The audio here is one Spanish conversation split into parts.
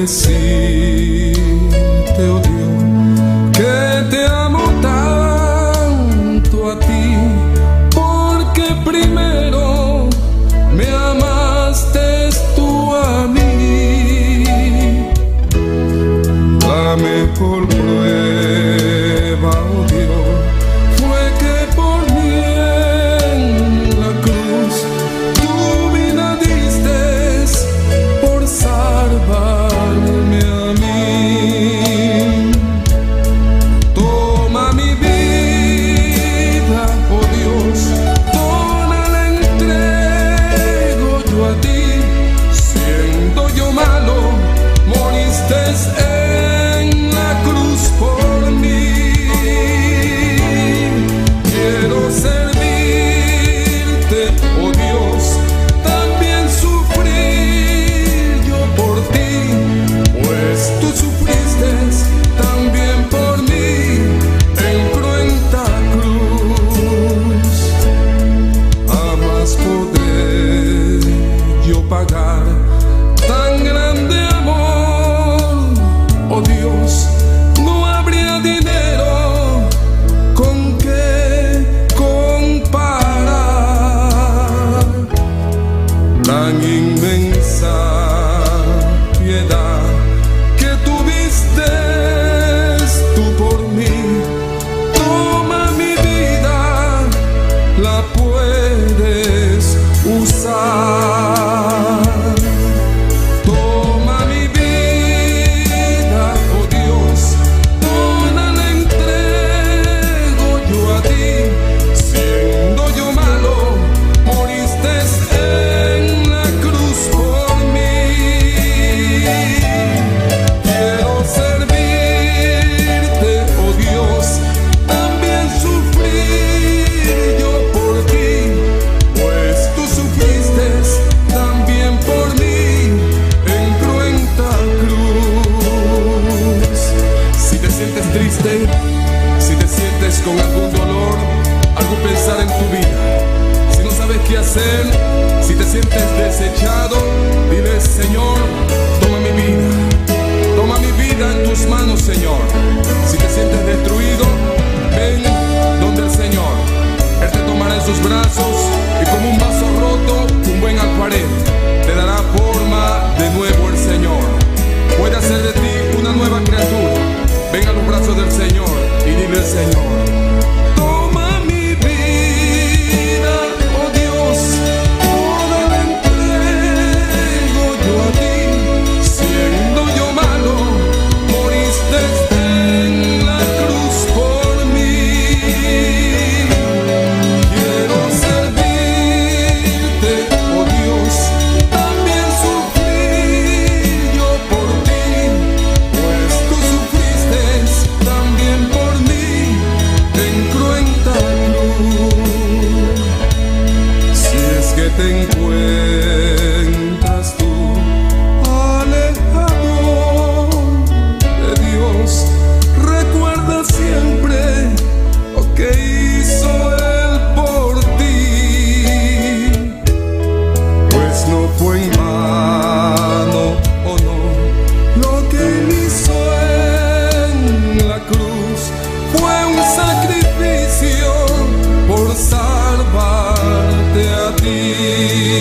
decirte, oh Dios, que te amo tanto a ti, porque primero me amaste tú a mí. La mejor prueba, oh Dios, fue que por mí en la cruz tu vida diste por salvarme a mí. Toma mi vida, oh Dios, toda la entrego yo a ti. Siendo yo malo, moriste en la cruz por mí. Quiero servirte, oh Dios, también sufrir yo por ti, pues tú sufriste también por mí en cruenta cruz. Jamás podré yo pagar tan grande amor, oh Dios, no habría dinero con que comparar tan inmensa piedad que tuviste tú por mí. Toma mi vida, la puedes usar. Toma mi vida, oh Dios, toda la entrego yo a ti. Siendo yo malo, moriste en la cruz por mí. Quiero servirte, oh Dios, también sufrir yo por ti, pues tú sufriste también por mí en cruenta cruz. Si te sientes triste, si te sientes con algún dolor, algún pensar en tu vida, si no sabes qué hacer, si te sientes desechado, dile: Señor, toma mi vida en tus manos, Señor. Si te sientes destruido, ven donde el Señor. Él te tomará en sus brazos y como un vaso roto, un buen alfarero, te dará forma de nuevo el Señor. Puede hacer de ti una nueva criatura. Ven a los brazos del Señor y dile al Señor: toma mi vida, oh Dios, toda la entrego yo a ti. Siendo yo malo, moriste en la cruz por mí. Quiero servirte, oh Dios, también sufrir yo por ti, pues tú sufriste también por mí en cruenta cruz. Si es que te encuentras tú alejado de Dios, recuerda siempre lo que hizo Él por ti, pues no fue en vano, oh no, lo que Él hizo en la cruz fue un sacrificio por salvarte a ti.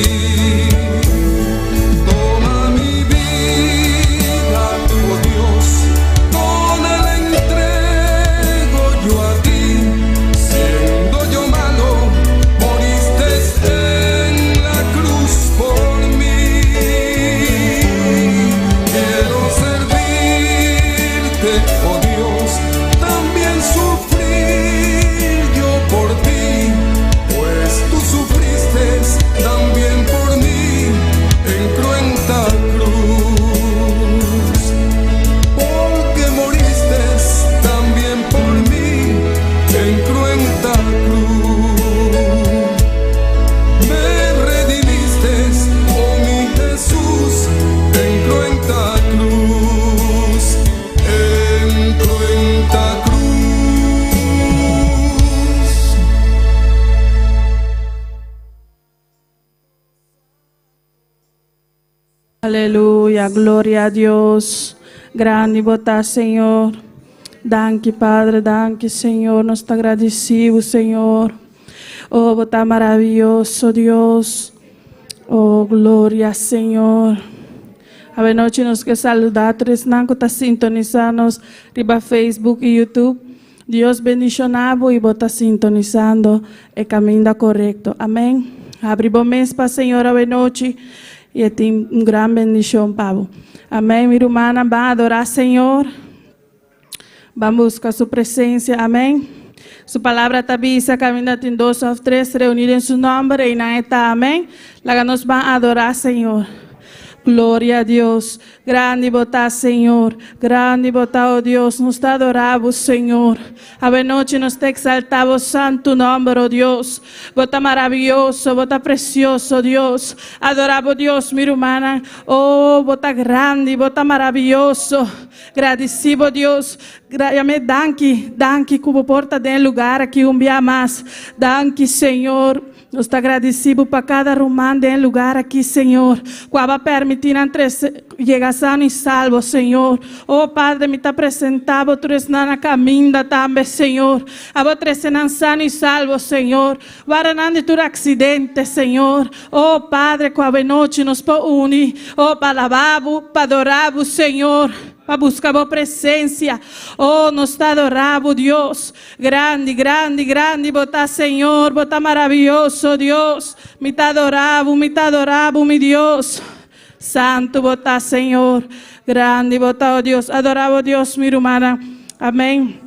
Aleluia, glória a Deus. Grande botar, Senhor. Danke, Padre, danke, Senhor. Nós te agradecemos, Senhor. Oh, botar maravilhoso, Deus. Oh, glória, Senhor. A noite nós queremos saludar todos que estão sintonizando riba Facebook e YouTube. Deus bendicionado e bota sintonizando o caminho correto. Amém. Abre bom mês para o Senhor a noite e tem grande bendição, Pablo. Amém. Minha irmã vai adorar o Senhor. Vamos buscar sua presença. Amém. Sua palavra está vista, caminha tem 2 ou 3 reunidos em seu nome e na está. Amém. Lá nós vamos adorar o Senhor. Glória a Deus, grande botar, Senhor, grande botar, oh Deus, nos te adoramos, Senhor. A noite nos te exaltamos, santo nome, oh Deus. Bota maravilhoso, bota precioso, Deus. Adoramos, Deus, minha irmã. Oh, bota grande, bota maravilhoso. Agradecido, Deus. Danke, como porta de lugar aqui dia mais. Danke, Senhor. Nós te agradecemos para cada romano de lugar aqui, Senhor. Que vai permitir chegar sano e salvo, Senhor. Oh, Padre, me está apresentado, tu és na caminho também, Senhor. A você sano e salvo, Senhor. Guardando tu acidente, Senhor. Oh, Padre, que a noite nos pode unir. Oh, para alabar, para adorar, Senhor. Para buscar a presença. Oh, nos está adorando, Deus. Grande, grande, grande, botar, Senhor. Botar maravilhoso, Deus. Me está adorando, meu Deus. Santo, botar, Senhor. Grande, botar, oh Deus. Adorado, Deus, minha irmã. Amém.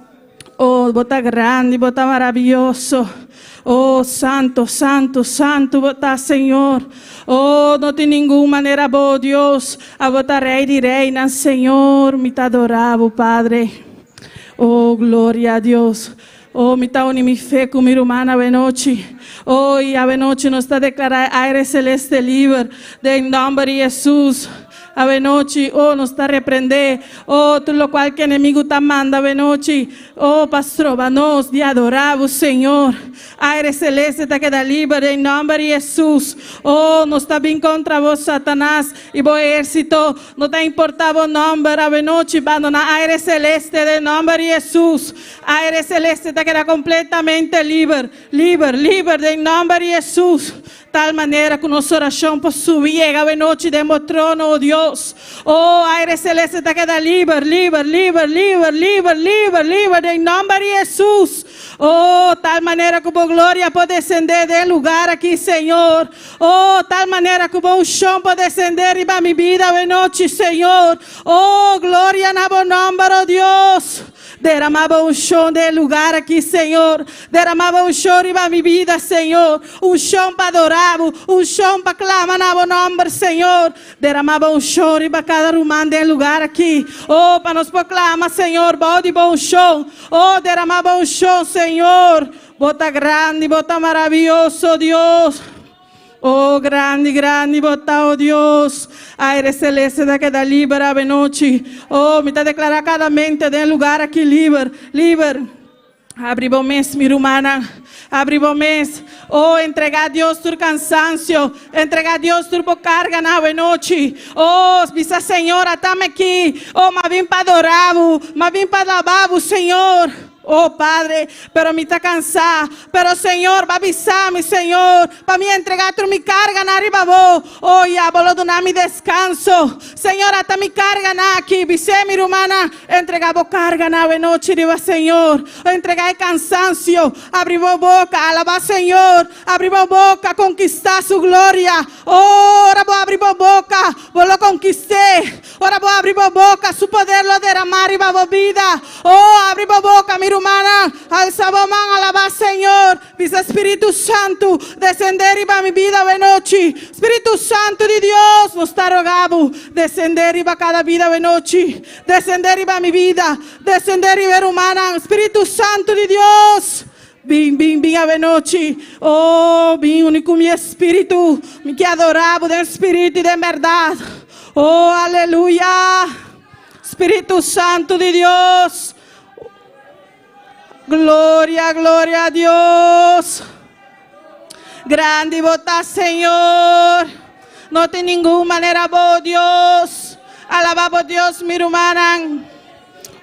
Oh, botar grande, botar maravilhoso. Oh, santo, santo, santo, botar, Senhor. Oh, não tem nenhuma maneira boa, Deus, a botar rei de reina, Senhor. Me está adorado, Padre. Oh, glória a Deus. Oh, me está unindo fé com minha irmã a noite. Oh, e a noite nos está declarando aire celeste livre, em nome de Jesus. A noite, oh, nos está repreender, oh, tudo o qual que o inimigo está manda a noite, oh, pastor, vamos de adorar o Senhor, aire celeste está queda livre em nome de Jesus, oh, nos está bem contra vos, Satanás, e o exército, não está importado o nome, a noite, abandonar aire celeste em nome de Jesus, aire celeste está queda completamente livre em nome de Jesus. Tal maneira que nossa oração possa subir a noite de meu trono, oh Deus. Oh, aire celeste está queda livre, em nome de Jesus. Oh, tal maneira que a glória pode descender do lugar aqui, Senhor. Oh, tal maneira que o chão pode descender e para minha vida a noite, Senhor. Oh, glória na bom nome, oh Deus. Derramava chão de lugar aqui, Senhor. Derramava chão para minha vida, Senhor. Chão para adorar, chão para clamar na bom nome, Senhor. Derramava chão para cada humano de lugar aqui. Oh, para nos proclamar, Senhor, bode bom chão. Oh, derramava chão, Senhor. Bota grande, bota maravilhoso, Deus. Oh, grande, grande, bota, oh Deus. Aire celeste da queda livre a noite. Oh, me está declarando cada mente de lugar aqui livre. Abre bom mês, minha irmã. Abre bom mês. Oh, entregar a Deus tu cansancio. Entregar a Deus tu carga na noite. Oh, visa Senhora, estamos aqui. Oh, mas vim para adorar, mas vim para alabar o Senhor. Oh, Padre, pero me está cansado. Pero, Senhor, va a avisar-me, Senhor, para me entregar tu mi carga na arriba. Oh, ya, vou dar mi descanso. Senhor, até mi carga na aqui. Vise, mi hermana, entregava carga na noite, riba, Senhor. Entregar cansancio. Abrir boca, alabar, Senhor. Abrir boca, conquistar su glória. Oh, ora vou abrir boca, vou lo conquistar. Ora vou abrir boca, su poder lo derramar, riba, vida. Oh, abrir boca, mi hermana, alza mão, alabar, Senhor. Visa Espírito Santo descender para minha vida de noite. Espírito Santo de Deus, nos está rogando descender para cada vida de noite. Descender para minha vida, descender para humana. Espírito Santo de Deus. Vim a noite. Oh, vim único meu espírito, me que adorava de espírito e de verdade. Oh, aleluia. Espírito Santo de Deus. Glória, glória a Deus. Grande botar, Senhor. No de ninguna manera, oh Dios. Alabamos Dios, mi hermana.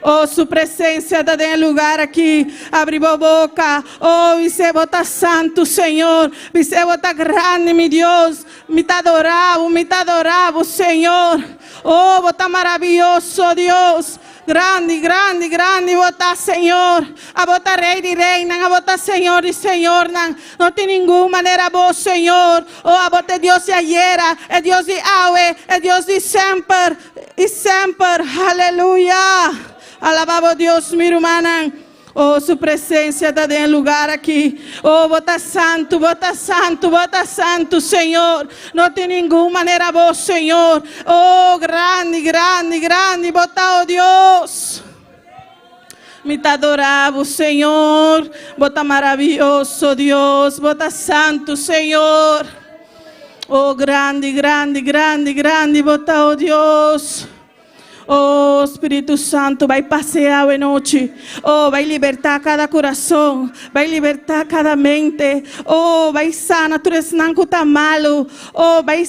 Oh, su presencia está en el lugar aquí. Abrimos boca. Oh, dice, vota santo, Señor. Dice, vota grande, mi Dios. Me está adorado, Señor. Oh, vota maravilloso, Dios. Grande, grande, grande, vota Señor. A vota Rey y Reina, a vota Señor y Señor. No de ninguna manera vos, Señor. Oh, a vota Dios de ayer, es Dios de hoy, es Dios de siempre y siempre. Aleluya. Alabamos Dios, mi hermana. Oh, su presencia está en el lugar aquí. Oh, vota santo, Señor. No de ninguna manera vos, Señor. Oh, grande, grande, grande, vota, oh Dios. Me te adoramos, Señor. Vota maravilloso, Dios. Vota santo, Señor. Oh, grande, grande, grande, grande, vota, oh Dios. Oh, Espíritu Santo, vai passear hoje noite. Oh, vai libertar cada coração. Vai libertar cada mente. Oh, vai sanar tudo isso que está malo. Oh, vai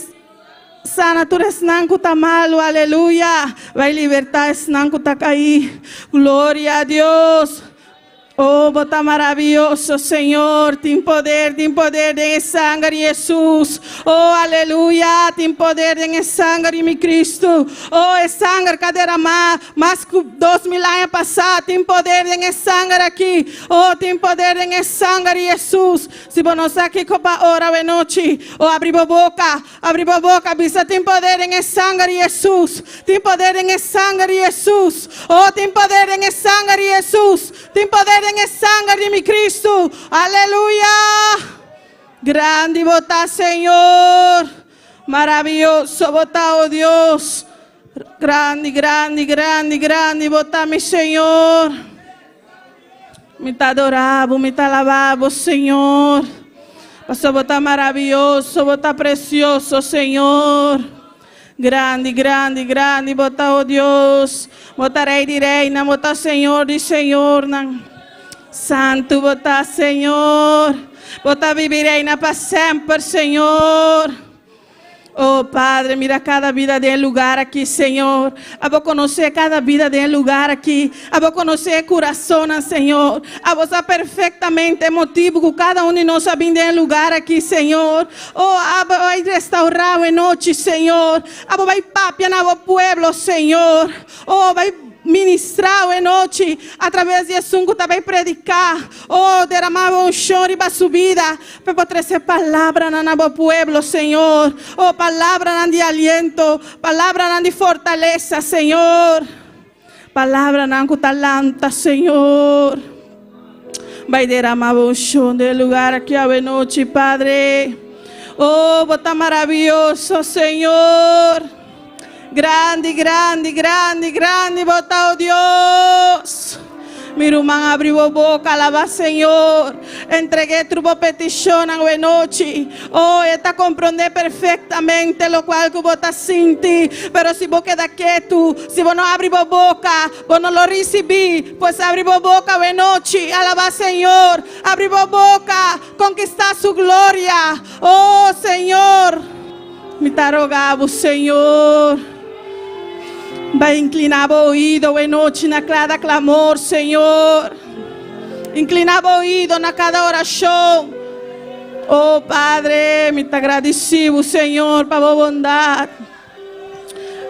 sanar tudo isso que está malo. Aleluia. Vai libertar isso que está caído. Glória a Deus. Oh, bota maravilloso, Señor. Tem poder de sangue de Jesus. Oh, aleluia. Tem poder de sangue de mi Cristo. Oh, é sangue que derramar mais que 2000 anos passados. Tem poder de sangue aqui. Oh, tem poder de sangue de Jesus. Se você não está aqui para orar de noite, oh, abre a boca. Bisa, tem poder de sangue de Jesus. Tem poder de sangue de Jesus. Oh, tem poder de sangue de Jesus. Tem poder en el sangre de mi Cristo. Aleluya. Grande vota, Señor. Maravilloso vota, oh Dios. Grande, grande, grande, grande vota, mi Señor. Me te adoramos, me te alabamos, Señor. Pastor, vota maravilloso, vota precioso, Señor. Grande, grande, grande, vota, oh Dios. Vota Rey de Reina, vota Señor de Señor. Santo, vota Señor. Vota vivir reina para siempre, Señor. Oh, Padre, mira cada vida del lugar aquí, Señor. A vos conocer cada vida del lugar aquí. A vos conocer el corazón, Señor. A vos saber perfectamente el motivo que cada uno de nosotros viene del lugar aquí, Señor. Oh, a vos vai restaurar en noche, Señor. A vos vai papiar en vos pueblo, Señor. Oh, vai ministrar en noche a través de eso que te vai predicar. Oh, derramar un choro y su vida para traer palabra en nuestro pueblo, Señor. Oh, palabra de aliento, palabra de fortaleza, Señor. Palabra de talanta, Señor. Vai derramar un choro del lugar aquí a noche, Padre. Oh, bota maravilloso, Señor. Grande, grande, grande, grande, bota, oh Dios. Mi hermana abriu a boca, alaba Señor. Entregué tu petición a noche. Oh, está comprender perfectamente lo cual que vos está sinti. Pero si vos queda quieto, si vos no abrir a boca, vos no lo recibí, pues abrir a boca a noche. Alaba Señor. Abrir a boca, conquistar su gloria. Oh, Señor. Me te rogamos, Señor. Vai inclinar o oído en noche na cada clamor, Señor. Inclinar o oído na cada oración. Oh, Padre, me te agradecido, Señor, para tu bondad.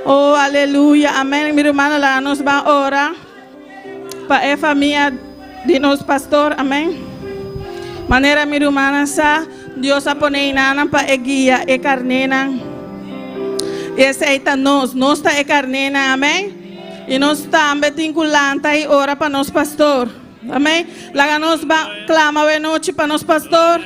Oh, aleluya, amén. Mi hermana la nos va a orar para la familia de nuestro pastor, amén. Manera mi hermana sa Dios a poner nana para guía e carnena. E aceita nós está e carnena, amém? E nós também vinculando e ora para nosso pastor, amém? Lá nós clama a noite para nosso pastor.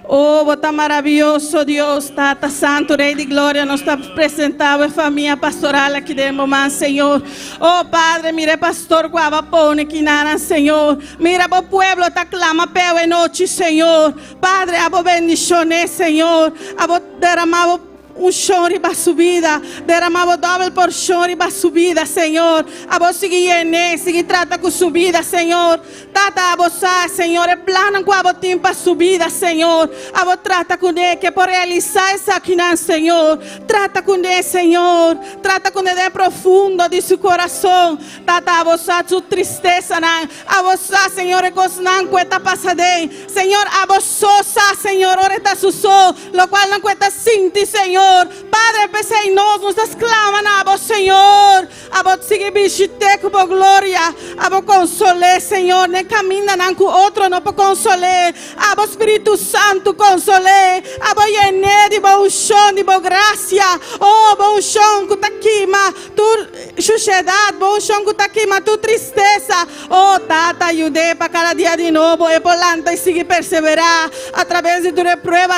Oh, bota maravilhoso Deus, Tata Santo, Rei de Glória, nos está apresentando a família pastoral aqui de mamãe, Senhor. Oh, Padre, mire pastor Guavapone, que nada, Senhor. Mira, o pueblo está clama pela noite, Senhor. Padre, abo bendiciones, Senhor. Abo derramado unción riba su vida. Derramamos doble porción riba su vida, Señor. A vos sigue llené, sigue trata con su vida, Señor. Trata a vos, Señor, el plan con a vos tiempo su vida, Señor. A vos trata con él, que por realizar esa quinan, Señor. Trata con él, Señor. Trata con él profundo de su corazón. Trata a vos su tristeza, a vos, Señor, goznan cuesta pasade. Señor, a vos sosa, Señor, ora está su sol, lo cual no cuesta sin ti, Señor. Padre, pese en nos exclaman a vos, Señor. A vos sigue visite como gloria. A vos console, Señor. Ne camina con otro, no por console. A vos Espíritu Santo console. A vos llené de vos unción, de vos gracia. Oh, vos unción, que taquima, tu sociedad, vos unción, que taquima, tu tristeza. Oh, tata, ayude para cada día de nuevo. E volante e sigue perseverar. A través de tu prueba,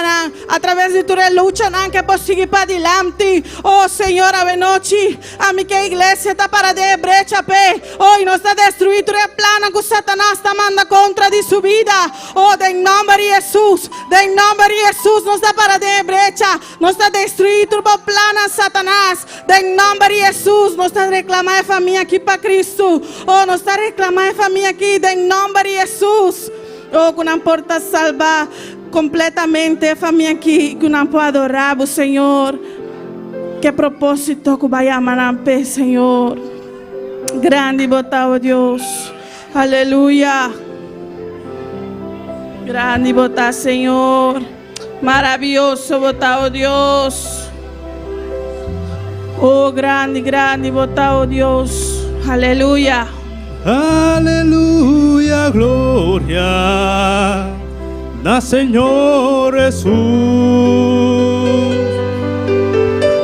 a través de tu lucha, que vos sigue para adelante. Oh, Señor, a noche, a mi que iglesia está para de brecha, pe. Hoy no está destruido el plan que Satanás está manda contra de su vida. Oh, de nombre de Jesús, de nombre de Jesús, no está para de brecha, no está destruido el plan a Satanás. De nombre de Jesús, no está reclamando familia aquí para Cristo. Oh, no está reclamando familia aquí, de nombre de Jesús. Oh, que não porta salvar completamente a família aqui, que não pode adorar o Senhor. Que propósito que vai amar a Senhor. Grande botar o Deus. Aleluia. Grande botar, Senhor. Maravilhoso botar o Deus. Oh, grande, grande botar o Deus. Aleluia. Aleluya, gloria da Señor Jesús,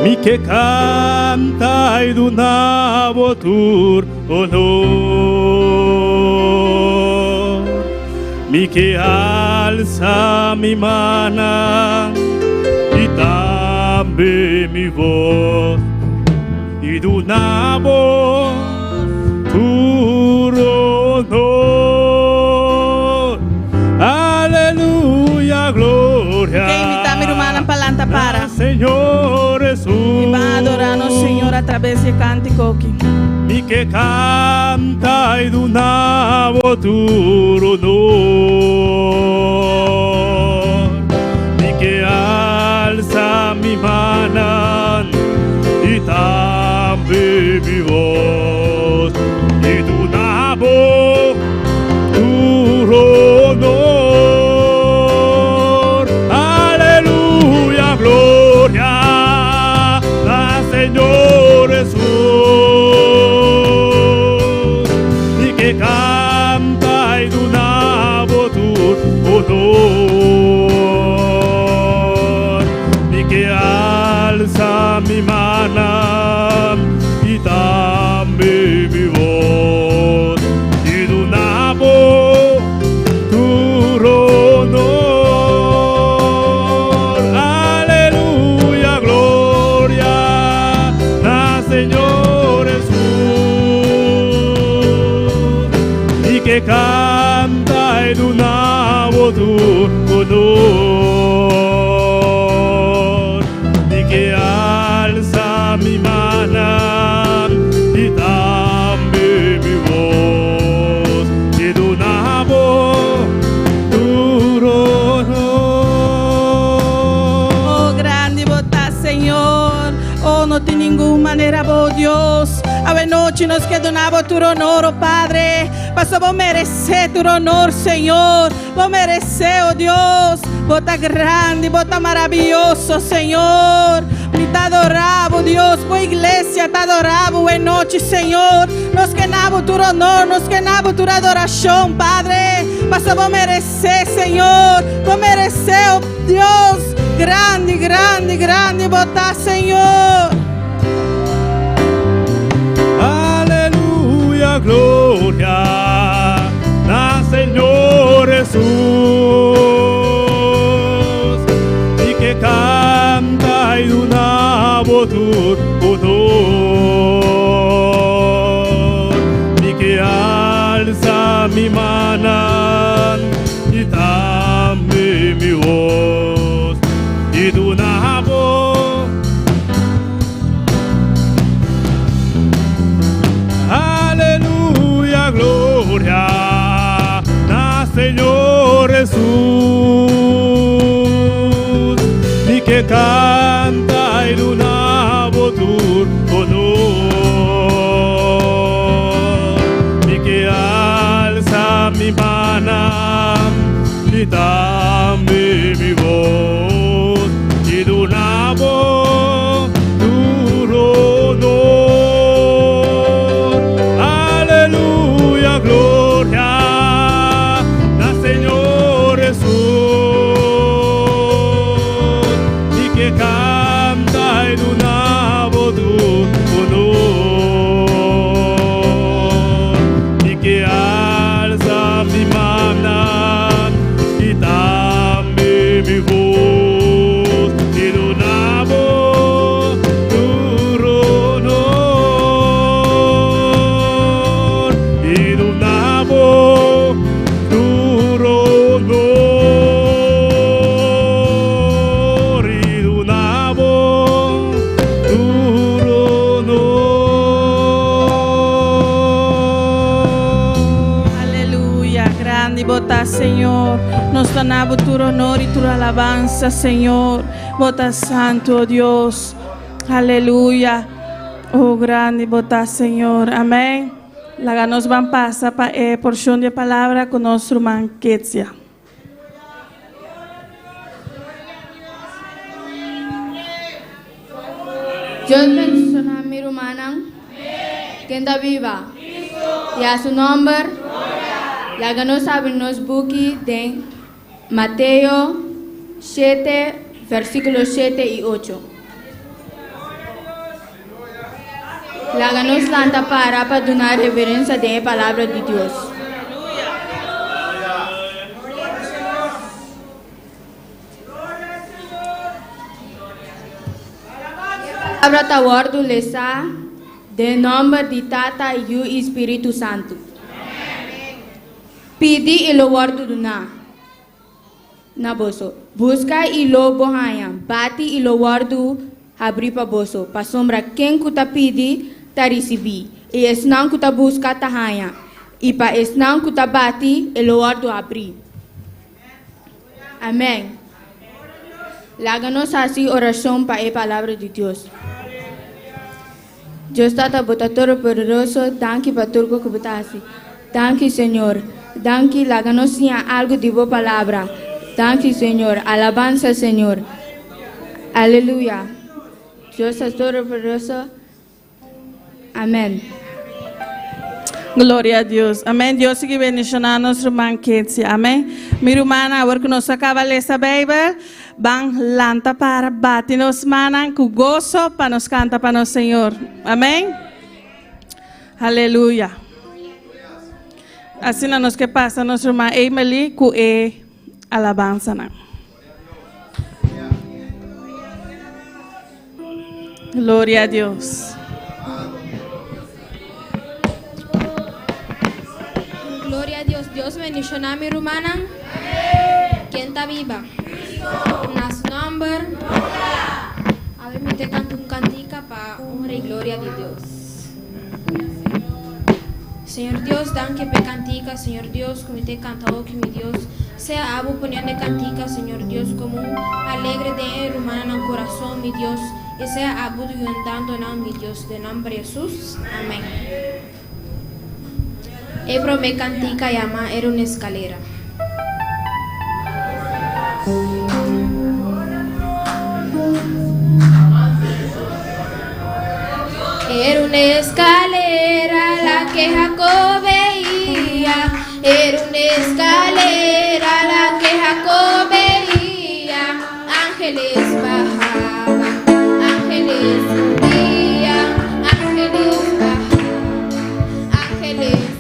mi que canta y donavo tu honor, mi que alza mi mano y también mi voz y donavo tu honor. Aleluya, gloria. Que invitar mi hermana palanta para. Señor Jesús. Y va a adorarnos, Señor, a través de cántico aquí. Mi que canta y donavo tu honor. Mi que alza mi mano y también mi voz. Y donavo tu honor. Aleluya, gloria al Señor Jesús. Y que canta y donavo tu honor. Y que alza mi mano y también mi voz y donavo tu honor. Aleluya, gloria al Señor Jesús, y que canta y donavo tu honor, y que alza mi mano y también mi voz y donavo tu honor. Oh, grande botar, Senhor. Oh, não tem nenhuma maneira, oh Deus. A noite nos que donava tu honor, oh Padre. Mas vou merecer tu honor, Senhor. Vou merecer, oh Deus. Bota grande, bota maravilhoso, Senhor. Me te adorava, Deus. Boa igreja te adorava, boa noite, Senhor. Nos que nabo tu honor, nos que nabo tu adoração, Padre. Mas vou merecer, Senhor. Vou merecer, oh Deus. Grande, grande, grande, botar, Senhor. Aleluya, gloria al Señor Jesús, y que canta y donavo tu honor, y que alza mi mano y también mi voz y donavo alabo tu honor y tu alabanza, Señor. Bota santo, oh Dios. Aleluya. Oh, grande bota, Señor. Amém. Lá nós vamos passar para a porção de palavra com nosso irmão Ketsia. Dios bendiga a mi hermana, que está viva. Y a su nombre, la ganamos en los buques de Mateo 7, versículos 7 y 8. La ganamos lanta para dar reverencia de la palabra de Dios. La palabra ta guardo lesa de nombre de Tata y Espíritu Santo. Pidi y lo guardo na boso. Busca y lo bohayan. Bati y lo guardo abri pa boso. Pa sombra quien kuta pidi ta recibi. Y esnan kuta busca ta haya. Y pa esnan kuta bati y lo guardo abri. Amén. Láganos así oración para la palabra de Dios. Dios Tata Botatoro poderoso, danke para turco que botasi. Danke Señor. Danke láganos algo de boa palabra. Danke Señor. Alabanza Señor. Aleluya. Dios es todo poderoso. Amén. Glória a Deus. Amém. Deus que bendicionar a nosso irmão Ketsia. Amém. Minha irmã, agora que nós acabamos de ler essa Bíblia, vamos lanta para bater nos manos com gozo para nos cantar para nosso Senhor. Amém. Aleluia. Assim nós que passa nossa irmã Emily com a alabança. Glória a Deus. Gloria a Dios. Dios bendiga a mi hermana. ¿Quién está viva? En su nombre. A ver, me te canto un cantica para honra y gloria de Dios. Señor Dios, dan que pe cantica, Señor Dios, como te cantado que mi Dios sea abo poniendo cantica, Señor Dios, como un alegre de hermana en el corazón, mi Dios, y sea abo ayudando en mi Dios, de nombre de Jesús. Amén. Ebro me cantica llama era una escalera. Era una escalera la que Jacob veía. Era una escalera la que Jacob veía. Ángeles bajaban, ángeles subían, ángeles bajaban, ángeles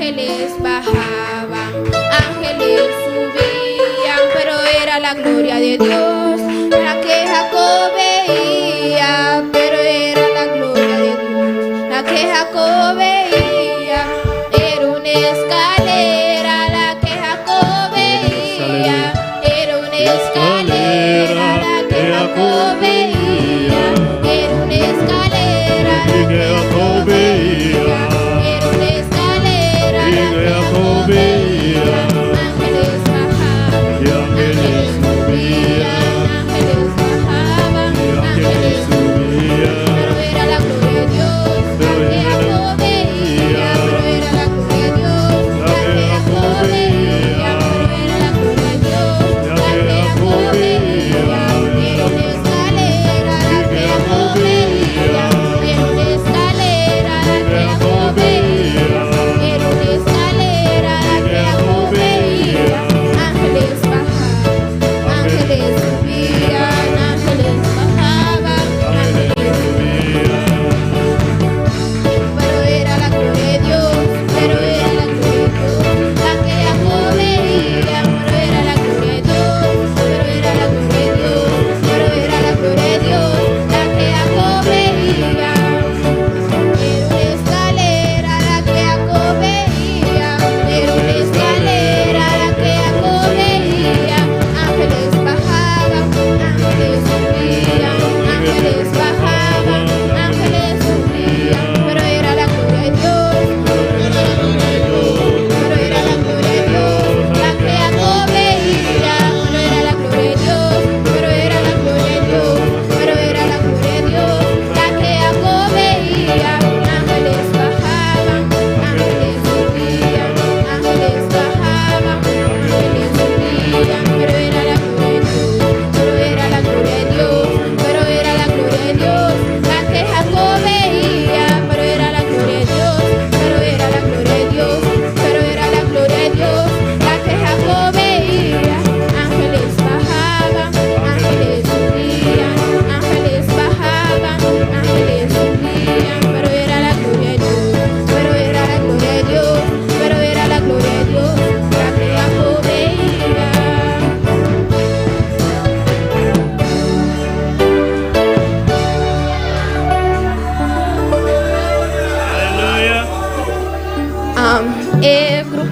ángeles bajaban, ángeles subían, pero era la gloria de Dios la que Jacob veía, pero era la gloria de Dios la que Jacob veía, era una escalera la que Jacob veía, era una escalera la que Jacob veía, era una escalera la que Jacob veía. Ángeles bajaban, ángeles subían,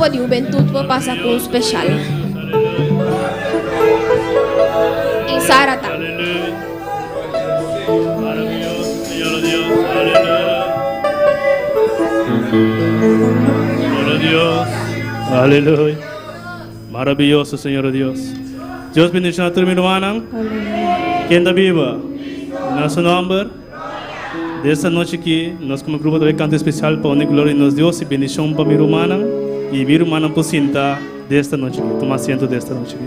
grupo de juventud va a pasar con un especial. En Sarata. Aleluya. Maravilloso, Señor Dios. Aleluya. Señor Dios. Aleluya. Maravilloso, Señor Dios. Dios bendiga a tu hermana. ¿Quién está viva? En su nombre. De esta noche aquí, nos como grupo de canto especial para unir gloria a nos Dios y bendición para mi hermana. Y mi hermana por cinta de esta noche. Toma asiento de esta noche aquí.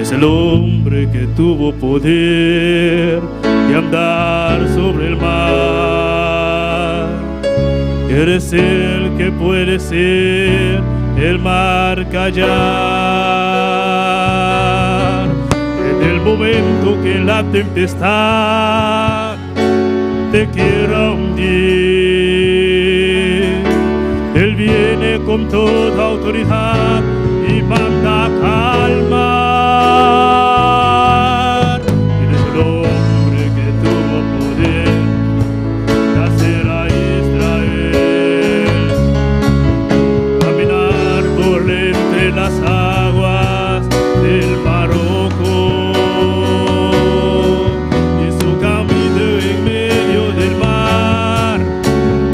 El hombre que tuvo poder de andar sobre el mar. Eres el que puede ser el mar callar. En el momento que la tempestad te quiera hundir, Él viene con toda autoridad y manda calma. Eres el hombre que tuvo poder de hacer a Israel caminar por entre las aguas del Mar Rojo, y su camino en medio del mar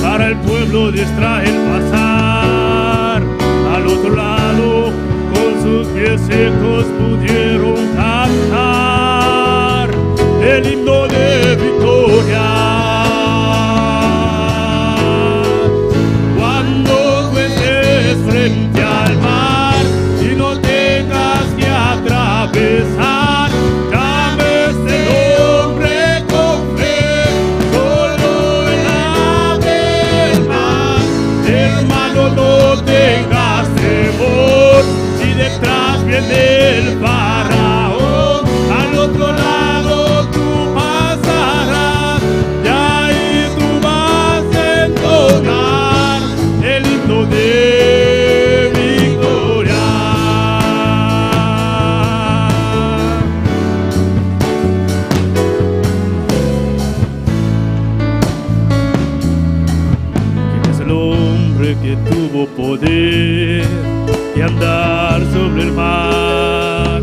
para el pueblo de Israel pasar al otro lado. Sus pies secos pudieron cantar el himno de victoria. Cuando tú estés frente al mar y no tengas que atravesar, llama a este hombre con fe, solo él abre el mar. Hermano, no tengas temor. Detrás viene el faraón, al otro lado tú pasarás, y ahí tú vas a entonar el himno de victoria. ¿Quién es el hombre que tuvo poder y andar sobre el mar?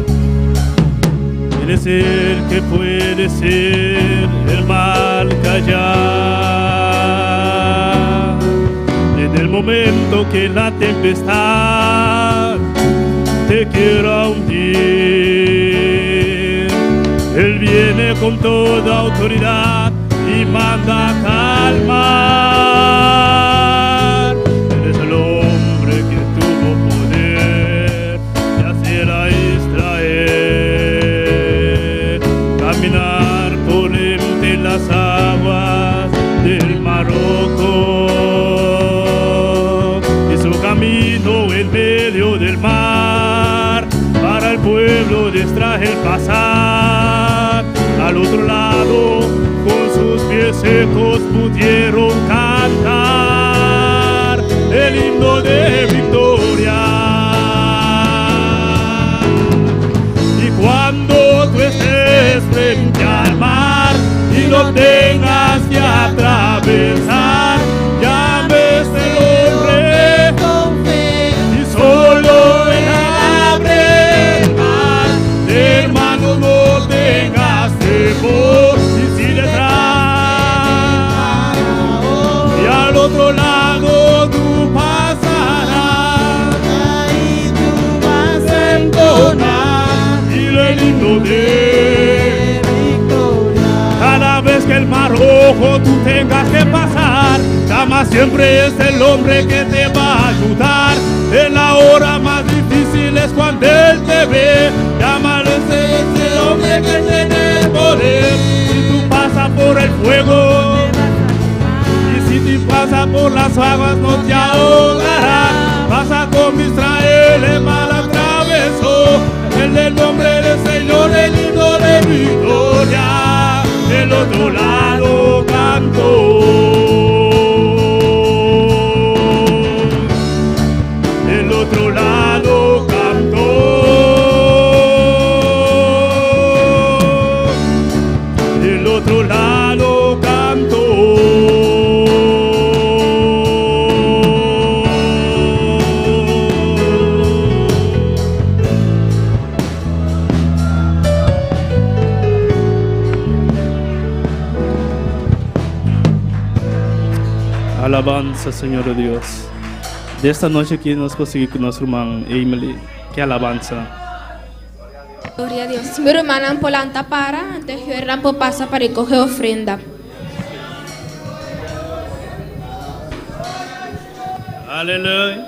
Él es el que puede ser el mal callar. En el momento que la tempestad te quiera hundir, Él viene con toda autoridad y manda calmar. Él es el hombre que tuvo poder de hacer a Israel caminar por entre las aguas del Mar Rojo, y su camino en medio del mar para el pueblo de Israel pasar al otro lado. Con sus pies secos pudieron cantar el himno de victoria. Y cuando tú estés frente al mar y no tengas que atravesar, llame a este hombre con fe, y solo él abre el mar. Hermano, no tengas temor. Y si detrás y al otro lado tú pasarás, ahí tú vas a entonar el himno de victoria. Cada vez que el Mar Rojo tú tengas que pasar, llama siempre es el hombre que te va a ayudar. En la hora más difícil es cuando Él te ve. Llámale, ese hombre que tiene el poder. Si tú pasas por el fuego y si tú pasas por las aguas, no te ahogarás. Pasa con Israel, el mar atravesó. En el nombre del Señor, el himno de victoria. Del otro lado cantó. del otro lado cantó, del otro lado cantó. Alabanza, Señor Dios. De esta noche queremos seguir con nuestra hermana Emily. Qué alabanza. Gloria a Dios. Mi hermana Polanta para, antes que el rampo pasa para recoger ofrenda. Aleluya.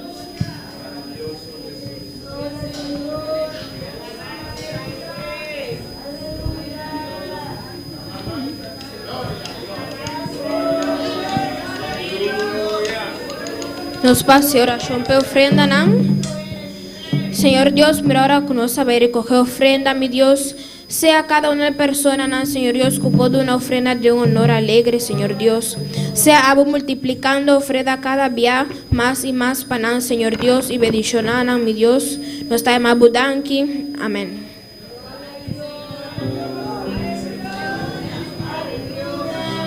Nos pase oración por ofrenda, ¿no? Señor Dios, mira ahora que no sabe recoger ofrenda, mi Dios. Sea cada una persona, ¿no? Señor Dios, que pueda una ofrenda de un honor alegre, Señor Dios. Sea abo multiplicando ofrenda cada día más y más para, Señor Dios, y bendicionando, mi Dios. Nos está más budanki. Amén.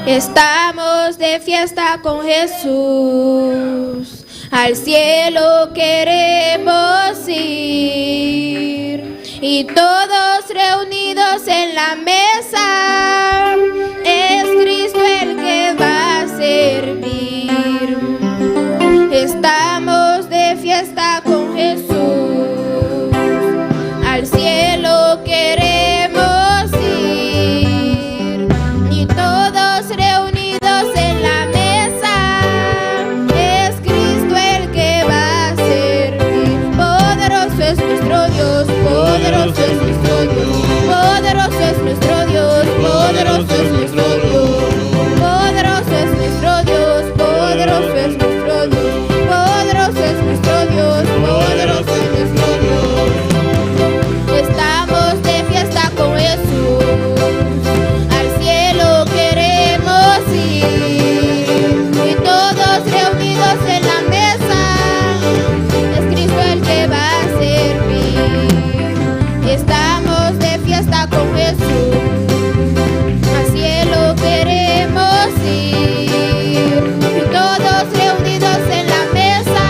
Estamos de fiesta con Jesús, al cielo queremos ir, y todos reunidos en la mesa, es Cristo el que va a servir. Estamos de fiesta con Jesús, al cielo queremos ir, y todos reunidos en la mesa, es Cristo el que va a servir. Poderoso es nuestro Dios, poderoso es nuestro Dios, poderoso es nuestro Dios, poderoso es nuestro Dios, poderoso es nuestro Dios, poderoso es nuestro Dios, poderoso es nuestro Dios, poderoso es nuestro Dios. Estamos de fiesta con Jesús, al cielo queremos ir, y todos reunidos en la mesa, es Cristo el que va a servir. Estamos de fiesta con Jesús, al cielo queremos ir, y todos reunidos en la mesa,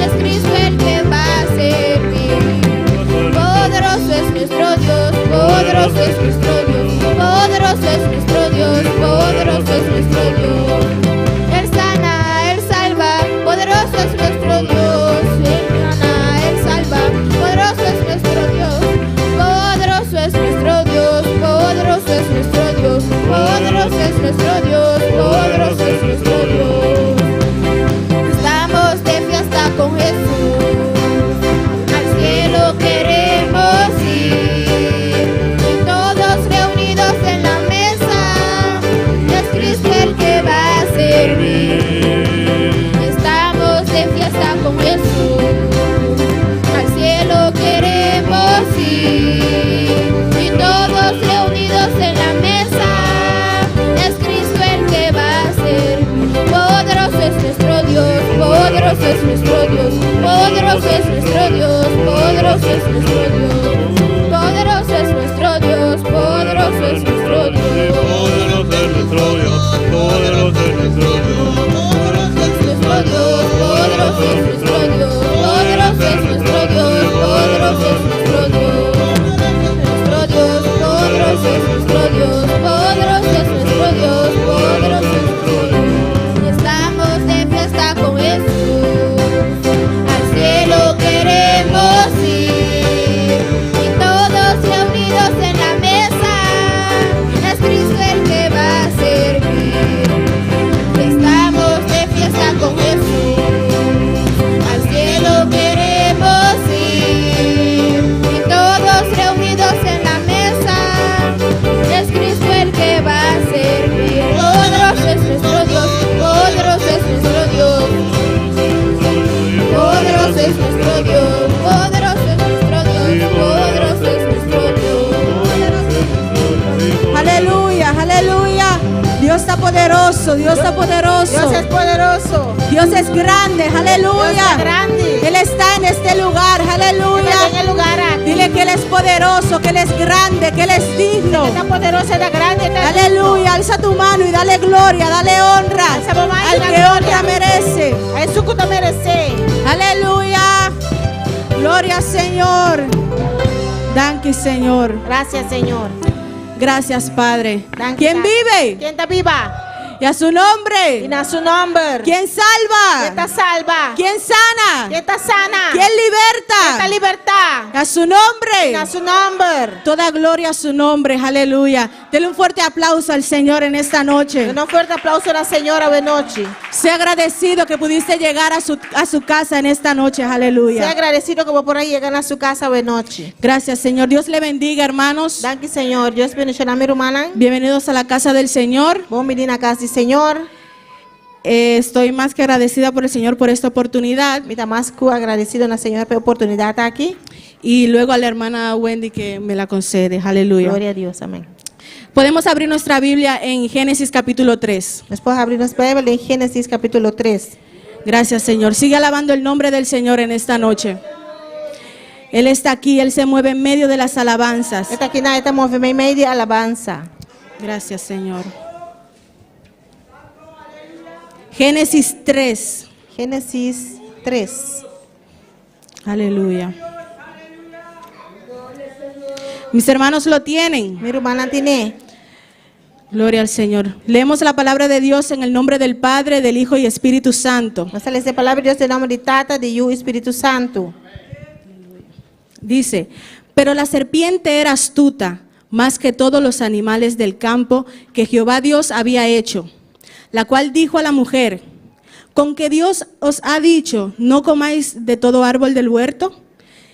es Cristo el que va a servir. Poderoso es nuestro Dios, poderoso es nuestro Dios, poderoso es nuestro Dios, poderoso es nuestro Dios. Él sana, Él salva, poderoso es nuestro Dios. Él sana, Él salva, poderoso es nuestro Dios. Poderoso es nuestro Dios, poderoso es nuestro Dios, poderoso es nuestro Dios, poderoso es nuestro Dios. Estamos de fiesta con Jesús, al cielo queremos ir, y todos reunidos en la mesa, es Cristo el que va a servir. Estamos de fiesta con Jesús, al cielo queremos ir, y todos reunidos en la mesa, es Cristo el que va a servir. Poderoso es nuestro Dios, poderoso es nuestro Dios, poderoso es nuestro Dios, poderoso es nuestro Dios, poderoso es nuestro Dios, poderoso es nuestro Dios, Poderoso es nuestro Dios, poderoso es nuestro Dios, poderoso es nuestro Dios, poderoso es nuestro Dios, poderoso es nuestro Dios, nuestro Dios, poderoso es nuestro Dios, poderoso es nuestro Dios, poderoso es nuestro Dios. Estamos de fiesta con Jesús, al cielo queremos ir, y todos reunidos en la mesa, es Cristo el que va a servir. Estamos de fiesta con Jesús, al cielo queremos ir, y todos reunidos en la mesa, es Cristo el que va a servir. Poderoso es nuestro Dios, poderoso es nuestro Dios, poderoso es nuestro Dios, poderoso es nuestro Dios, poderoso es nuestro Dios. Aleluya, aleluya. Dios está poderoso, Dios está poderoso. Dios es poderoso. Dios es grande, aleluya. Dios es grande. Él está en este lugar, aleluya. Está en el lugar aquí. Dile que Él es poderoso, que Él es grande, que Él es digno. Está poderoso, está grande, está Aleluya, alza tu mano y dale gloria, dale honra Alza tu mano y al dale que gloria. honra merece. A eso que te merece. Aleluya, gloria Señor. Danke Señor. Gracias, Señor. Gracias Padre. Danke, ¿Quién Padre. vive? ¿Quién está viva? Y a su nombre. Y a su nombre. ¿Quién ¿Quién salva? está salva? ¿Quién sana? ¿Quién está sana? ¿Quién ¿Quién liberta? está libertad? A su Y nombre. a su nombre. Toda gloria a su nombre, aleluya. Dele un fuerte aplauso al Señor en esta noche. Un fuerte aplauso a la señora de noche. Sea agradecido que pudiste llegar a su casa en esta noche, Sea aleluya. agradecido como por ahí llegan a su casa de noche. Gracias, Señor. Dios le bendiga, hermanos. Danke, Señor. Dios bendiga a mi hermana. Bienvenidos a la casa del Señor. Bom menina casa do Senhor. Estoy más que agradecida por el Señor por esta oportunidad. Me está mais que agradecido na Senhor pela oportunidade de estar aqui. Y luego a la hermana Wendy que me la concede, aleluya. Glória a Deus, amém. Podemos abrir nuestra Biblia en Génesis capítulo 3. Nós podemos abrir nossa Bíblia em Gênesis capítulo 3. Gracias, Señor. Sigue alabando el nombre del Señor en esta noche. Él está aquí, Él se mueve en medio de las alabanzas. Está aqui na esta movimento meio de alabanza. Gracias, Señor. Génesis 3. Gênesis 3. Aleluya. Mis hermanos lo tienen. Mi hermana tiene. Gloria al Señor. Leemos la palabra de Dios en el nombre del Padre, del Hijo y Espíritu Santo. Nós lemos a palavra de Deus em nome de Tata, de Yu, Espírito Santo. Dice, pero la serpiente era astuta, más que todos los animales del campo que Jehová Dios había hecho, la cual dijo a la mujer, ¿con que Dios os ha dicho, no comáis de todo árbol del huerto?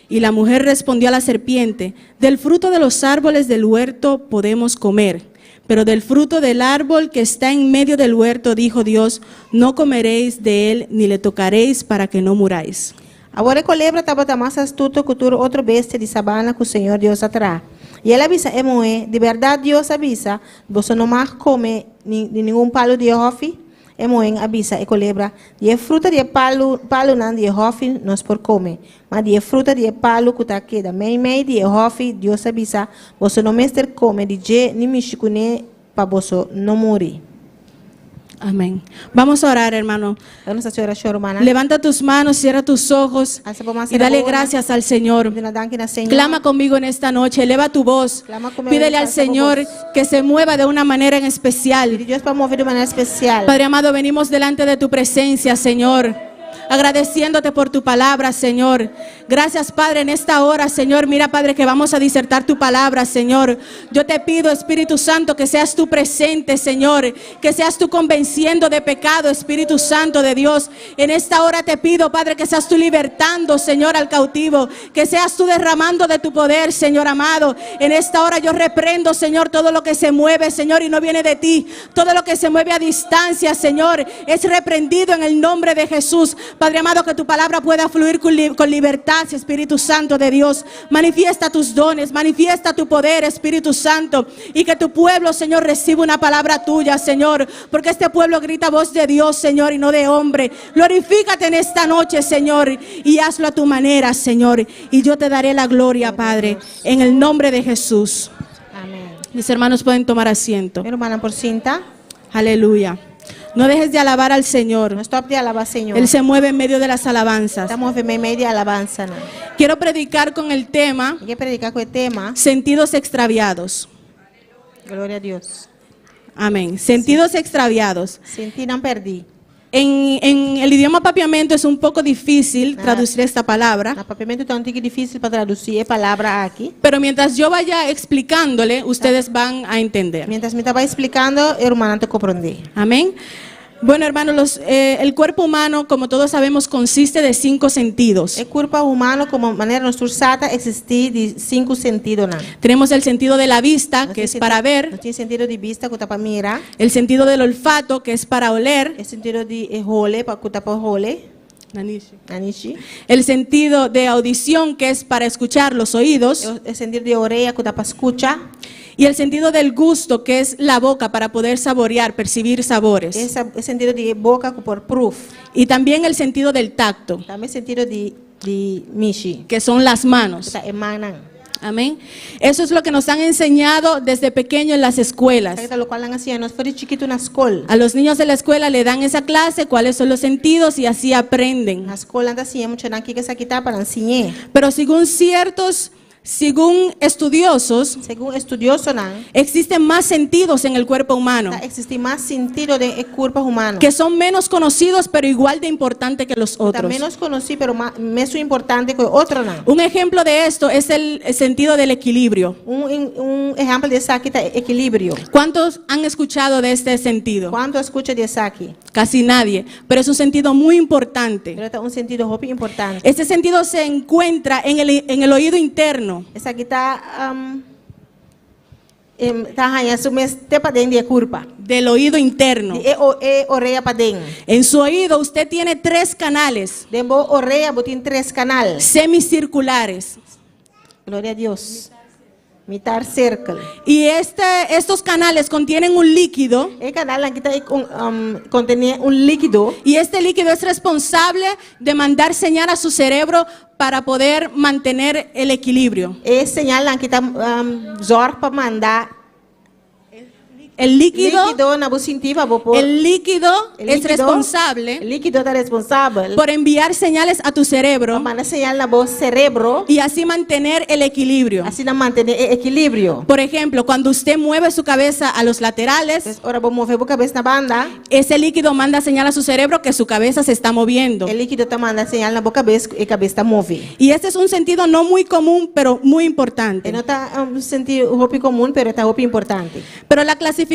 Y la mujer respondió a la serpiente, del fruto de los árboles del huerto podemos comer, pero del fruto del árbol que está en medio del huerto, dijo Dios, no comeréis de él, ni le tocaréis para que no muráis. Agora a culebra estava mais astuta que outra besta de sabana que o Senhor Deus atrás. E ela avisa a mulher, de verdade Deus avisa, você não mais come de nenhum palo de rofe. A mulher avisa a culebra, de fruta de palo não de rofe, nós por comer. Mas de fruta de palo que está aqui, da meio de rofe, Deus avisa, você não mais ter come de je, nem mexicune, para você não morrer. Amén. Vamos a orar, hermano. Nossa Senhora Choromana. Levanta tus manos, cierra tus ojos y dale gracias al Señor. Clama conmigo en esta noche, eleva tu voz. Pídele al Señor que se mueva de una manera en especial. Dios para mover de manera especial. Padre amado, venimos delante de tu presencia, Señor, agradeciéndote por tu palabra, Señor. Gracias, Padre, en esta hora, Señor. Mira, Padre, que vamos a disertar tu palabra, Señor. Yo te pido, Espíritu Santo, que seas tú presente, Señor. Que seas tú convenciendo de pecado, Espíritu Santo de Dios. En esta hora te pido, Padre, que seas tú libertando, Señor, al cautivo. Que seas tú derramando de tu poder, Señor amado. En esta hora yo reprendo, Señor, todo lo que se mueve, Señor, y no viene de ti. Todo lo que se mueve a distancia, Señor, es reprendido en el nombre de Jesús. Padre amado, que tu palabra pueda fluir con libertad, Espíritu Santo de Dios. Manifiesta tus dones, manifiesta tu poder, Espíritu Santo, y que tu pueblo, Señor, reciba una palabra tuya, Señor, porque este pueblo grita voz de Dios, Señor, y no de hombre. Glorifícate en esta noche, Señor, y hazlo a tu manera, Señor, y yo te daré la gloria, Padre, en el nombre de Jesús. Amén. Mis hermanos pueden tomar asiento. Mi hermana por cinta. Aleluya. No dejes de alabar al Señor. No stop de alabar, Señor. Él se mueve en medio de las alabanzas. Estamos en medio de alabanza. Quiero predicar con el tema Quiero predicar con el tema. sentidos extraviados. Gloria a Dios. Amén. Sentidos extraviados. Sentí, no perdí. En el idioma papiamento es un poco difícil traducir esta palabra, No papamento está un tique difícil para traducir la palabra aquí. pero mientras yo vaya explicándole, ustedes van a entender. Mientras me estaba explicando, hermana, te comprendí. Amén. Bueno, hermanos, el cuerpo humano, como todos sabemos, consiste de 5 sentidos. El cuerpo humano, como manera nuestra usada, existe de 5 sentidos. No Tenemos el sentido de la vista, que es para No ver, tiene sentido de vista, que para mirar. el sentido del olfato, que es para oler, El sentido de jole, para que para jole. Anishi. el sentido de audición, que es para escuchar los oídos, El sentido de oreja, que para escuchar. Y el sentido del gusto, que es la boca para poder saborear, percibir sabores. Esse sentido de boca por proof. Y también el sentido del tacto, Também sentido de mishi. que son las manos. Kita emanan. Amén. Eso es lo que nos han enseñado desde pequeño en las escuelas. Kita lo qual lang assim, nós foi chiquito na escola. A los niños de la escuela le dan esa clase, cuáles son los sentidos y así aprenden. Na escola anda assim, muito nan que essa kita para ensinar. Pero según estudiosos, Segundo estudioso nan, existen más sentidos en el cuerpo humano, existe mais sentido de corpo humano. que son menos conocidos pero igual de importantes que los Tá otros. menos conhecido, pero mais importante que outro nan. Un ejemplo de esto es el sentido del equilibrio. Exemplo desse aqui tá equilíbrio. ¿Cuántos han escuchado de este sentido? Quando escuta desse aqui, Casi nadie, pero es un sentido muy importante. ele tá sentido muito importante. Este sentido se encuentra en el oído interno. Essa aqui tá arranhando submete para dentro de curva. Del oído interno. Orelha para dentro. En su oído usted tiene 3 canales Dentro orelha botin 3 canais. semicirculares. Glória a Deus. Mitar circle. Y estos canales contienen un líquido, El canal aqui tá contém líquido. y este líquido es responsable de mandar señal a su cerebro para poder mantener el equilibrio. Esse señal aqui tá zorra para mandar El líquido na bocintiva bopo. es El responsable líquido tá responsável por enviar señales a tu cerebro manda señal na voz cerebro. y así mantener el equilibrio. Assim não manter equilíbrio. Por ejemplo, cuando usted mueve su cabeza a los laterales, Ora vou mover a cabeça na banda. ese líquido manda señal a su cerebro que su cabeza se está moviendo. El líquido tá manda señal na boca cabeça e cabeça tá move. Y este es un sentido no muy común, pero muy E importante. não tá sentido roupa comum, pero tá roupa importante. Pero la clasificación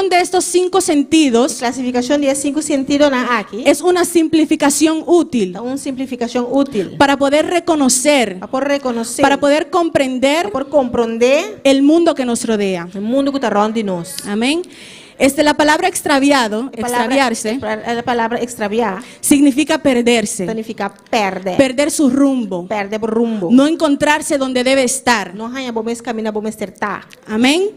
de estos 5 sentidos Clasificação de 5 sentidos na aqui. es una simplificación útil É uma simplificação útil para poder reconocer, para poder reconhecer, para poder comprender para compreender el mundo que nos rodea. o mundo que está ronda de nós. Amén. La palabra extraviado, extraviarse, A palavra extraviar significa perderse, significa perder. perder su rumbo, Perder por rumbo. no encontrarse donde debe estar. Não hanya bom caminho, bom acertar. Amén.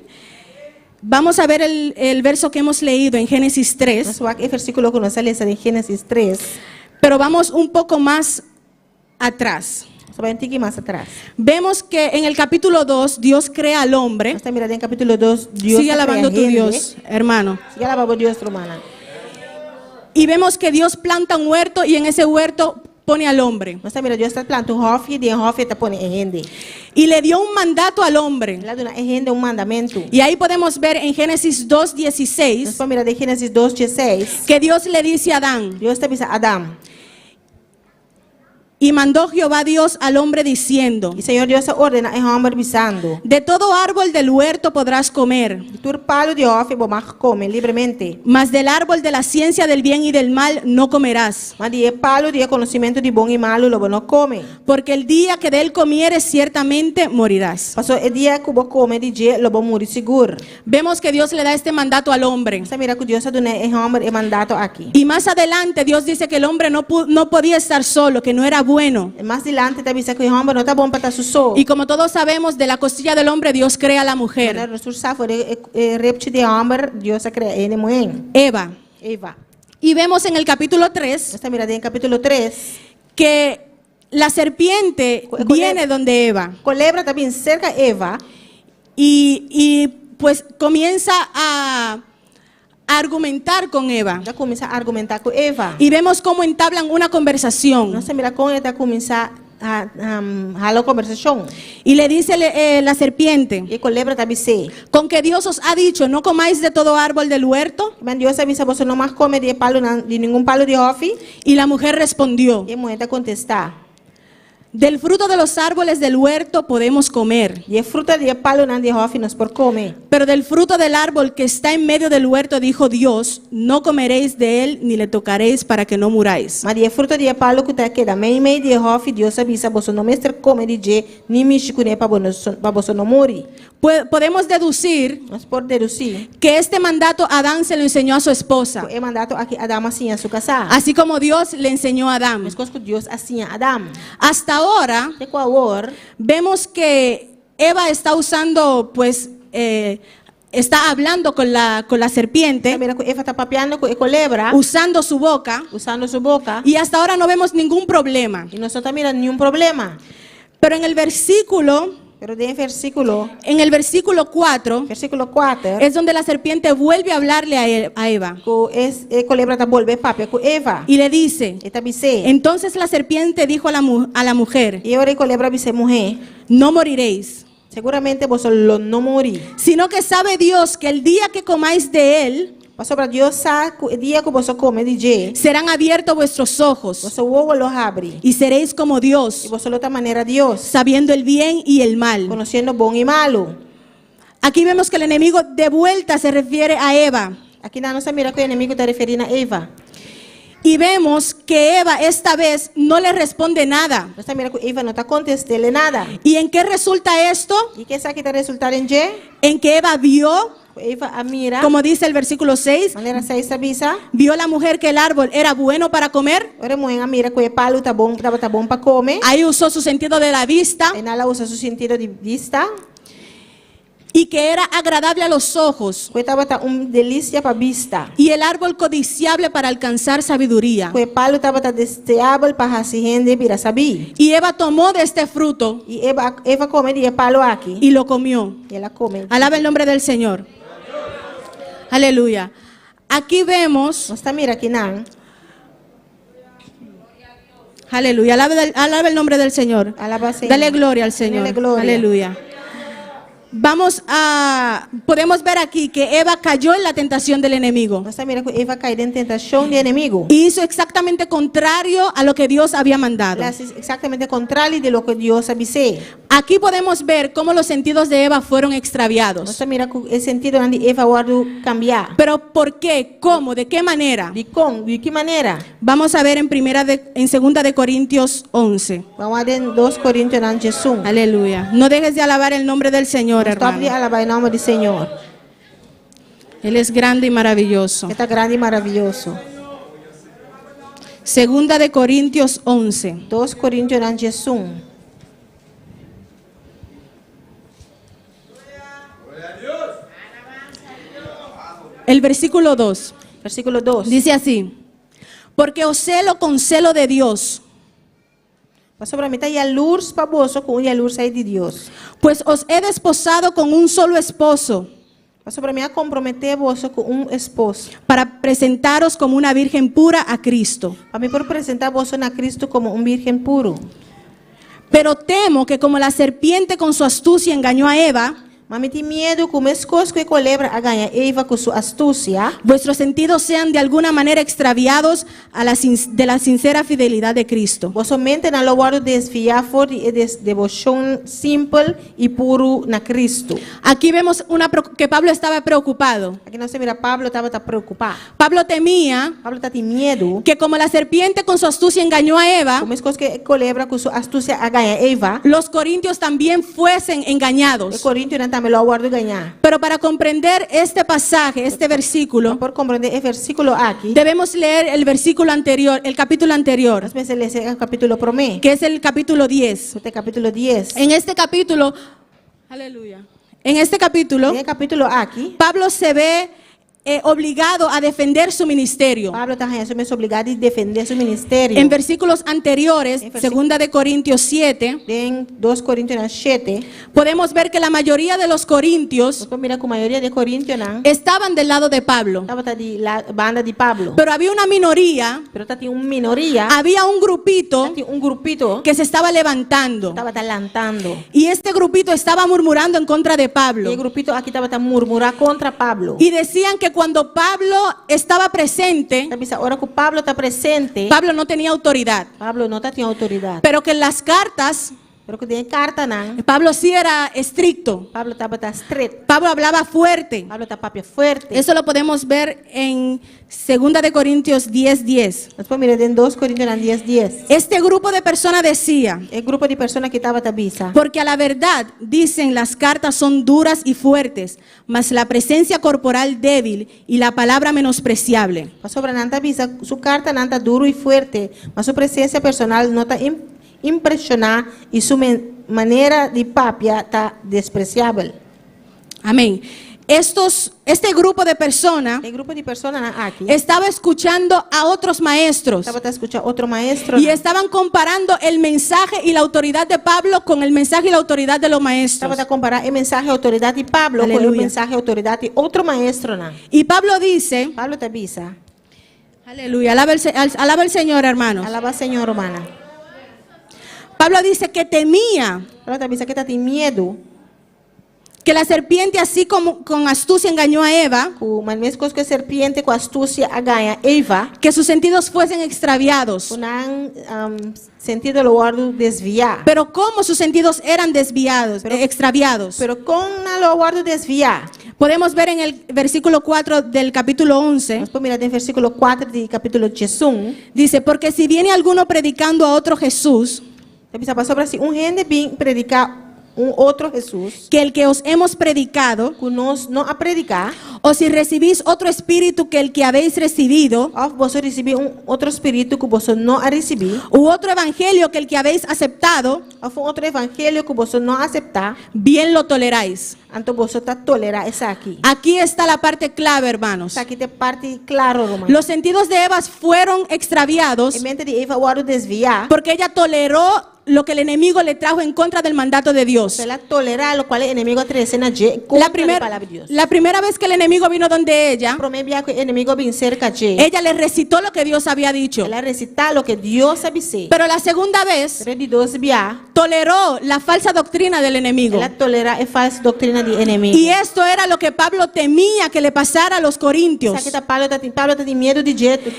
Vamos a ver el verso que hemos leído en Génesis 3, Mas o versículo que nós lemos em Gênesis 3, pero vamos un poco más atrás. só vai um pouquinho mais atrás. Vemos que en el capítulo 2 Dios crea al hombre. Nós estamos mirando em capítulo 2, Deus Sigue alabando a tu Dios, hermano. Sigue alabando a Deus, hermana. Y vemos que Dios planta un huerto y en ese huerto pone al hombre. Nós estamos mirando Deus está plantando hof e de hof está pondo rende. Y le dio un mandato al hombre. Lá dona rende mandamento. Y ahí podemos ver en Génesis Nós 2:16 vamos mirar em Gênesis 2:16. que Dios le dice a Adán: Deus está dizendo a Adão. y mandó Jehová Dios al hombre diciendo: E Senhor Deus ordena em homem bisando. de todo árbol del huerto podrás comer, Tur palo de hof bomar come livremente. mas del árbol de la ciencia del bien y del mal no comerás, Mas de palo de conhecimento de bom e malo lobo não come. porque el día que de él comieres ciertamente morirás. Passou o dia que o come de dia lobo morre seguro. Vemos que Dios le da este mandato al hombre. Você mira que Deus está dando em homem mandato aqui. Y más adelante Dios dice que el hombre no podía estar solo, que no era bueno. Mais adiante está dizendo que o homem não está bom para estar só. Y como todos sabemos, de la costilla del hombre Dios crea a la mujer, Nós sabemos repte de homem Deus cria ele mulher. Eva. Eva. Y vemos en el capítulo 3 Nós mirando em capítulo 3. que la serpiente viene donde Eva Culebra também cerca Eva. y pues comienza a argumentar con Eva. Já começa a argumentar com Eva. Y vemos cómo entablan una conversación. Nós mira como ele está começar a la conversação. Y le dice la serpiente: E culebra também se. con que Dios os ha dicho, no comáis de todo árbol del huerto. Mas Deus avisa você não mais come de palo de nenhum palo de hofe. Y la mujer respondió: E a mulher está contestar. del fruto de los árboles del huerto podemos comer, E fruta de palo não de hofe nós por comer. pero del fruto del árbol que está en medio del huerto, dijo Dios, no comeréis de él ni le tocaréis para que no muráis. Mas de fruta de palo que está aqui da meio de hofe Deus avisa você não mestre come de dia nem mexe com ele para você não morrer. Podemos deducir Nós por deduzir. que este mandato Adán se lo enseñó a su esposa, É mandado aqui Adão assim a sua casa. así como Dios le enseñó a Adán. Mas coisas que Deus assim a Adão. Hasta ahora De qual hora? vemos que Eva está usando pues está hablando con la serpiente, Mira que Eva está papeando con culebra, usando su boca, usando su boca. y hasta ahora no vemos ningún problema. Y nosotros mirando ni un problema. Pero en el versículo Pero de versículo 4 4, es donde la serpiente vuelve a hablarle a Eva que culebra está volver papia con Eva. y le dice, Esta dice, entonces la serpiente dijo a la mujer, y ahora culebra dice, mujer, no moriréis, seguramente vosotros no morí. sino que sabe Dios que el día que comáis de él, Pasó para Dios sabe el día que vosotros comen DJ, serán abiertos vuestros ojos vosotros huevos los abre. y seréis como Y Dios, vosotros de otra manera Dios, sabiendo el bien y el mal. conociendo bon y malo. Aquí vemos que el enemigo de vuelta se refiere a Eva. Aquí no se mira que el enemigo está refiriendo a Eva. Y vemos que Eva esta vez no le responde nada. No se mira que Eva no está contestándole nada. ¿Y en qué resulta esto? ¿Y qué es aquí está resultar en Y? En que Eva vio, Eva mira, como dice el versículo 6, manera 6 avisa, vio la mujer que el árbol era bueno para comer. ahora mujer mira que el palo está bom para comer. Ahí usó su sentido de la vista En ala usa su sentido de vista. y que era agradable a los ojos. Que estaba delicia para vista. Y el árbol codiciable para alcanzar sabiduría. Que el palo estaba deseable para así gente para saber. Y Eva tomó de este fruto Y Eva come y el palo aquí. y lo comió. Y ella come. Alaba el nombre del Señor. Aleluya. Aquí vemos, No está mira aquí nan. aleluya, alaba el nombre del Señor. Alaba al Señor. Dale gloria al Señor. Dale gloria. Aleluya. Podemos ver aquí que Eva cayó en la tentación del enemigo. No está mira que Eva cae en tentación de enemigo. Y hizo exactamente contrario a lo que Dios había mandado. Es exactamente contrario de lo que Dios avisé. Aquí podemos ver cómo los sentidos de Eva fueron No extraviados. está mira que el sentido de Eva guardo cambiar. Pero ¿por qué? ¿Cómo? ¿De qué manera? ¿De qué manera? Vamos a ver en 2 de Corintios 11. Vamos a ver en 2 Corintios en Jesús. Aleluya. No dejes de alabar el nombre del Señor, Stop de hermano. alabar el nombre del Señor. Él es grande y maravilloso. Está grande y maravilloso. 2 de Corintios 11. 2 Corintios en Jesús. El versículo 2 Versículo 2. dice así: porque os celo con celo de Dios, Pasó para mí está luz para vos con luz ahí de Dios. pues os he desposado con un solo esposo, Pasó para mí a comprometer vos con un esposo. para presentaros como una virgen pura a Cristo. Para mí por presentar vos a Cristo como un virgen puro. Pero temo que como la serpiente con su astucia engañó a Eva, Mami tem miedo como as coisas que culebra a ganhar Eva com sua astúcia. vuestros sentidos sean de alguna manera extraviados de la sincera fidelidad de Cristo. Vossa mente não logo desviar for de devoção simples e puro na Cristo. Aquí vemos que Pablo estaba preocupado. Aqui nós mira Pablo estava preocupado. Pablo temía Pablo está tem medo. que como la serpiente con su astucia engañó a Eva, Como as coisas que culebra com sua astúcia a ganhar Eva. los corintios también fuesen O engañados. Coríntios não também logo ganhar. Pero para comprender este pasaje, este versículo, Por compreender o versículo aqui. debemos leer el versículo anterior, el capítulo anterior, Nós vamos ler o capítulo promê. que es el capítulo 10. Este capítulo 10. En este capítulo, aleluya. En este capítulo, En capítulo aqui. Pablo se ve obligado a defender su ministerio. Pablo está obrigado a defender seu ministério. En versículos anteriores, En versículo- 2 de Corintios 7, Em 2 Coríntios 7. podemos ver que la mayoría de los corintios Você mira com a maioria de Coríntios não. estaban del lado de Pablo. Estava de la banda de Pablo. Pero había una minoría, Pero tinha uma minoria. había un grupito Tinha grupito que se estaba levantando. estava talantando. Y este grupito estaba murmurando en contra de E Pablo. o grupito aqui estava murmurar contra Pablo. Y decían que cuando Pablo estaba presente, Sabe, ahora que Pablo está presente, Pablo no tenía autoridad. Pablo não tinha autoridade. Pero que en las cartas, Pero que tinha carta não. Pablo sí era estricto. Pablo estava estreito. Pablo hablaba fuerte. Pablo está papia forte. Eso lo podemos ver en 2 de Corintios 10:10. Nós podemos mirar em 2 Coríntios 10:10. Este grupo de personas decía: O grupo de pessoas que estava tabisa. porque a la verdad, dicen, las cartas son duras y fuertes, mas la presencia corporal débil y la palabra menospreciable. Pasó para Nanta Visa, su carta Nanta duro y fuerte, mas su presencia personal no está impresionada y su manera de papia está despreciable. Amén. Este grupo de personas El grupo de personas aquí estaba escuchando a otros maestros estaba a escuchar otro maestro. y estaban comparando el mensaje y la autoridad de Pablo con el mensaje y la autoridad de los maestros. Estaba a comparar el mensaje de autoridad de Pablo con el Aleluya. mensaje de autoridad de otro maestro. Y Pablo dice, Pablo te avisa. aleluya, alaba el Señor, hermanos. Alaba Señor, hermana. Pablo dice que temía Pablo te avisa que está miedo. que la serpiente, así como con astucia engañó a Eva, Mas mesmo que a serpiente com astúcia a ganha Eva, que sus sentidos fuesen extraviados. não sentido lo guardo desviar. Pero cómo sus sentidos eran desviados, extraviados. Pero com lo guardo desviar. Podemos ver en el versículo 4 del capítulo 11, Nós podemos mirar no versículo 4 de capítulo 11. dice, porque si viene alguno predicando a otro Jesús, Passou para assim, gente vem predicar outro Jesus, que el que os hemos predicado, que nós não a predicar, o si recibís otro espíritu que el que habéis recibido, ou você receber outro espírito que você não a receber, u otro evangelio que el que habéis aceptado, ou outro evangelho que você não aceitar, bien lo toleráis. então você está tolerar essa aqui. Aquí está la parte clave, hermanos. Essa aqui tem parte claro, Romano. Los sentidos de Eva fueron extraviados Em mente de Eva, guardo desviar, porque ella toleró lo que el enemigo le trajo en contra del mandato de Dios. ela tolerar lo qual o inimigo traz na La primera vez que el enemigo vino donde ella, primeiro dia que o inimigo vem cerca de ella le recitó lo que Dios había dicho. ela recitar lo que Deus sabe ser. Pero la segunda vez De dois dia, toleró la falsa doctrina del enemigo. ela tolera a falsa doutrina do inimigo. Y esto era lo que Pablo temía que le pasara a los corintios. Sabe que Pablo tá de medo de jeito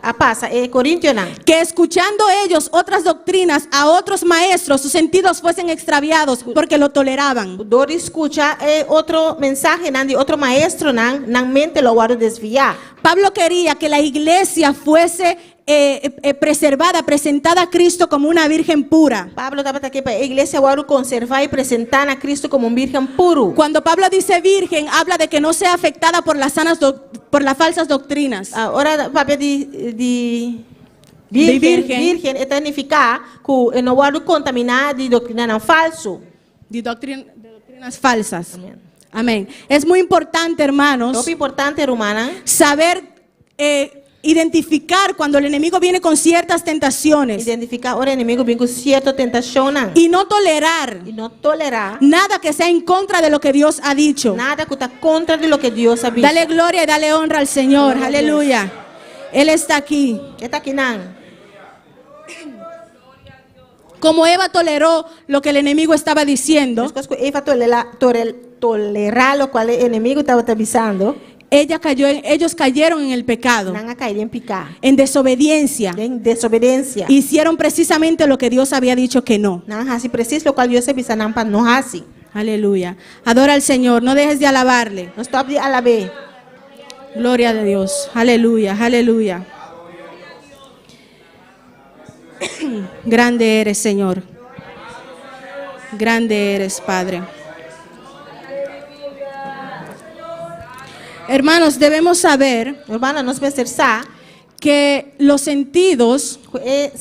a passa é Coríntios não. Que escuchando ellos otras doctrinas a otros maestros, sus sentidos fuesen extraviados porque lo toleraban. Dor escucha outro mensagem não de outro maestro não mente lo guardo desviar. Pablo quería que la iglesia fuese preservada, presentada a Cristo como una virgen pura. Pablo estava aqui para a igreja guardo conservar e apresentar a Cristo como virgem puro. Cuando Pablo dice virgen, habla de que no sea afectada por las falsas doctrinas. Agora o papel de virgem é significar que não guardo contaminar de doutrina não falso. De doctrinas falsas. Amén. Es muy importante, hermanos, Lo importante, hermana, saber identificar cuando el enemigo viene con ciertas tentaciones identificar o inimigo vem com certa tentação y no tolerar e não tolerar nada que sea en contra de lo que Dios ha dicho. nada que está contra de lo que Deus sabe. Dale gloria y dale honra al Señor. Gloria a Dios. Aleluya. Él está aquí. Está aqui não. Como Eva toleró lo que el enemigo estaba diciendo, As coisas que Eva tolerar lo qual o inimigo estava te avisando, ellos cayeron en el pecado, não a cair em picar, en desobediencia. em desobediência. Hicieron precisamente lo que Dios había dicho que no. Não assim preciso lo qual Deus avisa não para não assim. Aleluya. Adora al Señor, no dejes de alabarle. Não stop de alabar. Gloria a Dios. Aleluya, aleluya. Grande eres, Señor. Grande eres, Padre. Hermanos, debemos saber Hermana, nós pensar que los sentidos que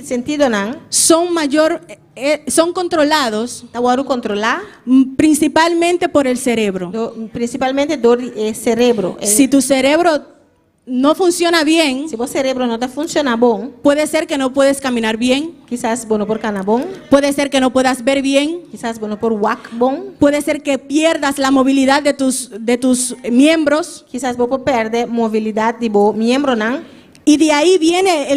sentido não son controlados tá guardo controlar principalmente por el cerebro. principalmente do cerebro. Si tu cerebro no funciona bien, Se o cerebro não está funcionando bom, puede ser que no puedes caminar bien, quizás bueno por cana bom, puede ser que no puedas ver bien, quizás bueno por wak bom, puede ser que pierdas la movilidad de tus miembros, quizás vou perder mobilidade de bo miembro não. y de ahí viene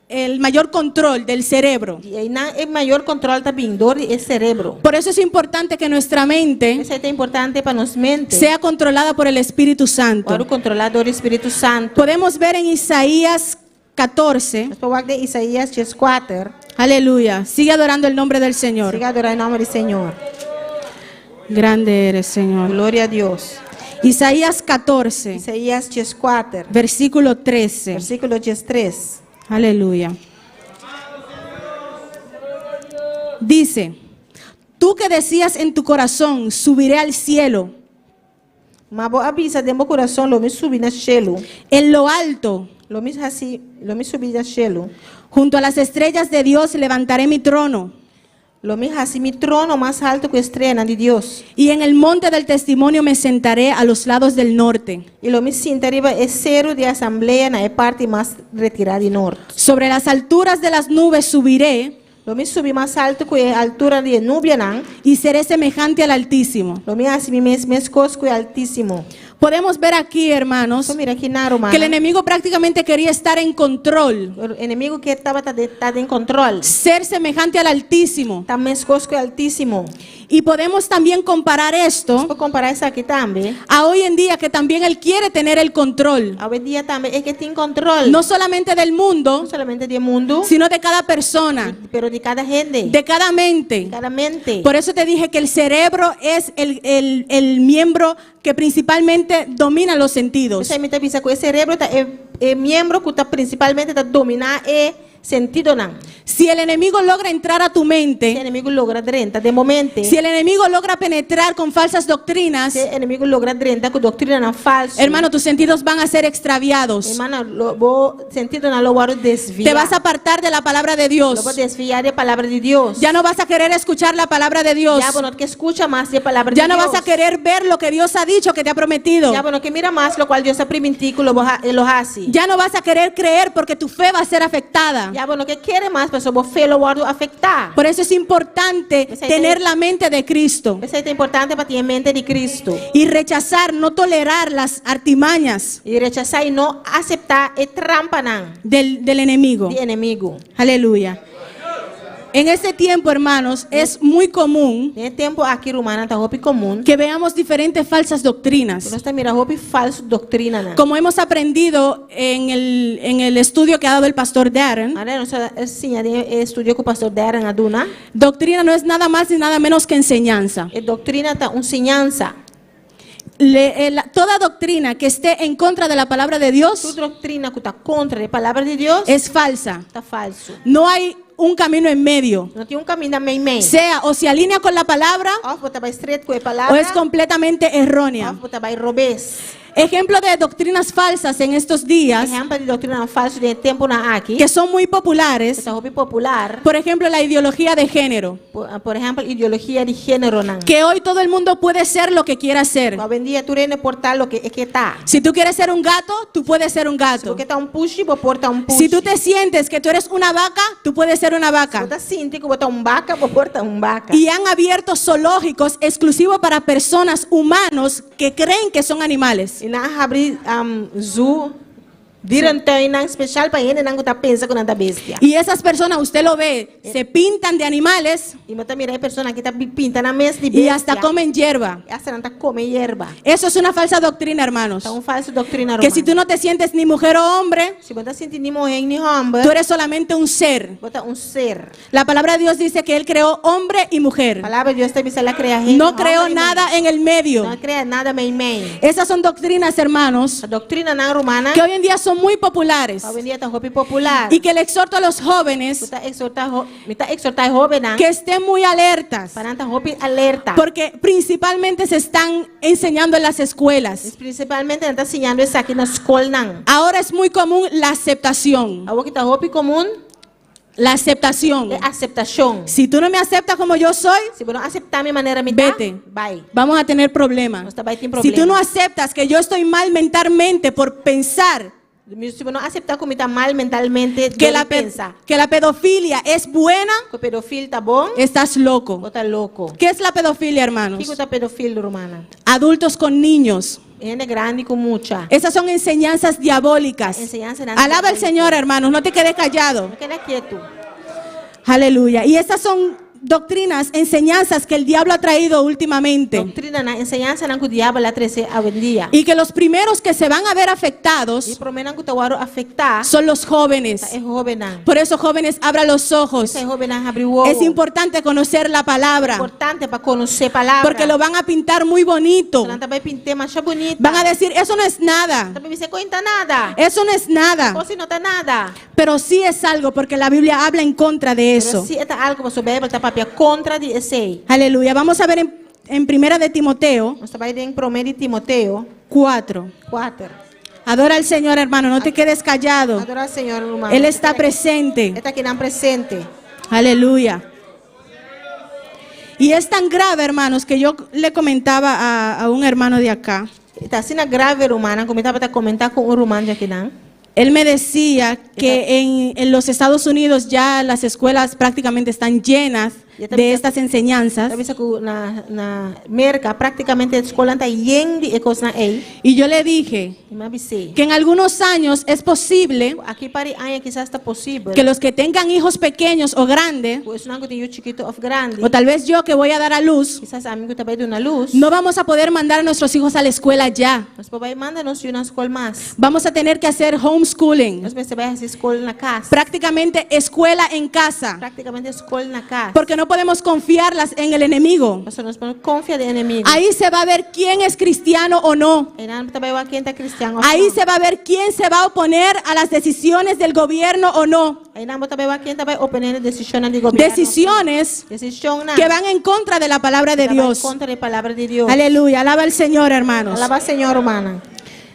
el mayor control del cerebro. E aí não é maior controle tá vindo do cerebro. Por eso es importante que nuestra mente Isso é importante para nos mente. sea controlada por el Espíritu Santo. Guardo controlar do Espírito Santo. Podemos ver en Isaías 14, Nós podemos ver Isaías 4. aleluya, sigue adorando el nombre del Señor. Siga adorar o nome do Senhor. Grande eres, Señor. Glória a Deus. Isaías 14, Isaías 4, versículo 13. versículo 3. Aleluya. Dice, tú que decías en tu corazón, subiré al cielo, Mas vou avisar de meu coração, lo me subir na cielo. en lo alto, Lo me subir na cielo. junto a las estrellas de Dios levantaré mi trono. Lo mi hasi mi trono más alto que estrena de Dios. Y en el monte del testimonio me sentaré a los lados del norte. Y lo mi sienta arriba es cero de asamblea en la parte más retirada del norte. Sobre las alturas de las nubes subiré Lo mi subí más alto que la altura de nubia nan. y seré semejante al Altísimo. Lo mi hasi mi mes cosco es altísimo. Podemos ver aquí, hermanos, So mira aquí na romana. que el enemigo prácticamente quería estar en control, El enemigo que estaba en control. ser semejante al Altísimo. Está mes cosco es altísimo. Y podemos también comparar esto Puedo comparar eso aquí también. a hoy en día, que también él quiere tener el control, Hoy día también es que tiene control. no solamente del mundo, No solamente del mundo, sino de cada persona, pero de cada gente. de cada mente. cada mente. Por eso te dije que el cerebro es el miembro que principalmente domina los sentidos. Você me avisa que o cerebro é membro que principalmente dominar sentido não. Si el enemigo logra entrar a tu Se o mente, inimigo logra drenta de momento. si el enemigo logra penetrar con falsas doctrinas, Se o inimigo logra drenta com doutrina não falsa. hermano, tus sentidos van a ser extraviados. Hermano, lo sentido não lo voy a desviar. Te vas a apartar de la palabra de Lo Dios. voy a desviar de palabra de Dios. Ya no vas a querer escuchar la palabra de Dios. Ya bueno que escucha más de palabra Ya de no Dios. vas a querer ver lo que Dios ha dicho, que te ha prometido. Ya bueno que mira más lo cual Dios ha permitido lo hace. Ya no vas a querer creer porque tu fe va a ser afectada. Ya bueno que quiere más, pero su fe lo va a afectar. Por eso es importante tener la mente de Cristo Isso é importante para ter mente de Cristo. y rechazar, no tolerar las artimañas E rechazar e não aceitar é trampa não, del enemigo. de inimigo. Aleluya. En este tiempo, hermanos, es muy común Nesse tempo aqui romana tá roupa comum. que veamos diferentes falsas doctrinas. Nós tá mira roupa falso doutrina não. Como hemos aprendido en el estudio que ha dado el pastor Darren, Agora nós assim, estudio com o pastor Darren Aduna. doctrina no es nada más ni nada menos que enseñanza. E doutrina tá ensinança. Toda doctrina que esté en contra de la palabra de Tu Dios doutrina que tá contra a palavra de Deus es falsa. tá falso. No hay un camino en medio. Não tem caminho da meio. Sea o se alinea con la palabra Of você vai estreito com a o palavra. es completamente errónea. Of você vai robes. Ejemplo de doctrinas falsas en estos días Exemplo de doutrina falso de tempo na aqui. que son muy populares. Essa roupa popular. Por ejemplo, la ideología de género. Por exemplo, ideologia de gênero não. Que hoy todo el mundo puede ser lo que quiera ser. Hoje em dia tu não portar lo que tá. Si tú quieres ser un gato, tú puedes ser un gato. Porque tá push, vou portar push. Si tú te sientes que tú eres una vaca, tú puedes ser una vaca. Você sente que botar vaca, vou portar vaca. Y han abierto zoológicos exclusivos para personas humanos que creen que son animales. E na abrir zoo dirantain nang especial para ele nang tá pensa com nada bestia. Y esas personas, usted lo ve, se pintan de animales E mata mira a persona que tá pinta na mesa de y bestia. hasta comen hierba. Hasta não tá come hierba. Eso es una falsa doctrina, hermanos. Tá falso doutrina romana. Que si tú no te sientes ni mujer o hombre, Se você sente ni mulher ni homem, tú eres solamente un ser. bota ser. La palabra de Dios dice que Él creó hombre y mujer. A palavra de Deus também se ela cria gente. No creó nada en el medio. Não cria nada meio. Esas son doctrinas, hermanos, A doutrina na romana, que hoy en día son muy populares hoje em dia tá roupa popular. y que le exhorto a los jóvenes Tá exortar jovem não. que estén muy alertas, Para tá roupa alerta. porque principalmente se están enseñando en las escuelas. Principalmente não tá ensinando isso aqui na escola não. Ahora es muy común la aceptación. A que tá roupa comum La aceptación. é aceitação. Si tú no me aceptas como yo soy, Se você não aceitar minha maneira de vete. vai. Vamos a tener problemas. Nós vai ter Si problema. tú no aceptas que yo estoy mal mentalmente por pensar Se você não aceitar como tá mal mentalmente, que la pedofilia es buena, que o pedofilo tá bom, estás loco. ou tá louco. ¿Qué es la pedofilia, O hermanos? que tá pedofilo, romana? Adultos con niños. Gente grande com mucha. Esas son enseñanzas diabólicas. Enseñanza Alaba al Señor, hermanos, no te quedes callado. Não queda quieto. Aleluya. Y esas son doctrinas, enseñanzas que el diablo ha traído últimamente. Doutrina na enseñança na que o diabo lá trece a dia. Y que los primeros que se van a ver E afectados promena que o tawaro afetar son los jóvenes. é jovem não. Por eso, jóvenes, abra los ojos. Esse jovem não abre o olho. Es importante conocer la palabra, importante para conhecer a palavra. porque lo van a pintar muy bonito. Senão também pintar mais bonita. Van a decir, eso no es nada. Também você conta nada. Eso no es nada. Ou se não tá nada. Pero sí es algo, porque la Biblia habla en contra de Pero eso. se é algo que você Bíblia tá papia contra de esse. Aleluya. Vamos a ver en Primera de Timoteo Nós vai em 1 Timoteo 4. 4. Adora al Señor, hermano, no te quedes callado. Adorar ao Senhor, irmão. Él está presente. Está aqui na presente. Aleluya. Y es tan grave, hermanos, que yo le comentaba a un hermano de acá. Está sina grave romana, como estaba a comentar con un romano de aquí, ¿no? Él me decía que en los Estados Unidos ya las escuelas prácticamente están llenas de estas enseñanzas. Sabi sa ko na Amerika prácticamente escola está llena de cosas ahí. Y yo le dije que en algunos años es posible Aquí para años quizás está posible. que los que tengan hijos pequeños o grandes, Pues no tengo chiquito o grande. o tal vez yo que voy a dar a luz, Quizás amigo también de una luz. no vamos a poder mandar a nuestros hijos a la escuela ya. Nos papá mándanos una escuela más. Vamos a tener que hacer homeschooling, Nos se va a hacer escuela en la casa. prácticamente escuela en casa, Prácticamente escuela en la casa. porque no podemos confiarlas en el enemigo. Nosotros nos ponemos confía de enemigo. Ahí se va a ver quién es cristiano o no. Quién está cristiano. Ahí se va a ver quién se va a oponer a las decisiones del gobierno o no. Ahí también quién está oponiendo decisiones de gobierno. Decisiones que van en contra de la palabra de Dios. Contra la palabra de Dios. Aleluya, alaba al Señor, hermanos. Alaba al Señor, hermana.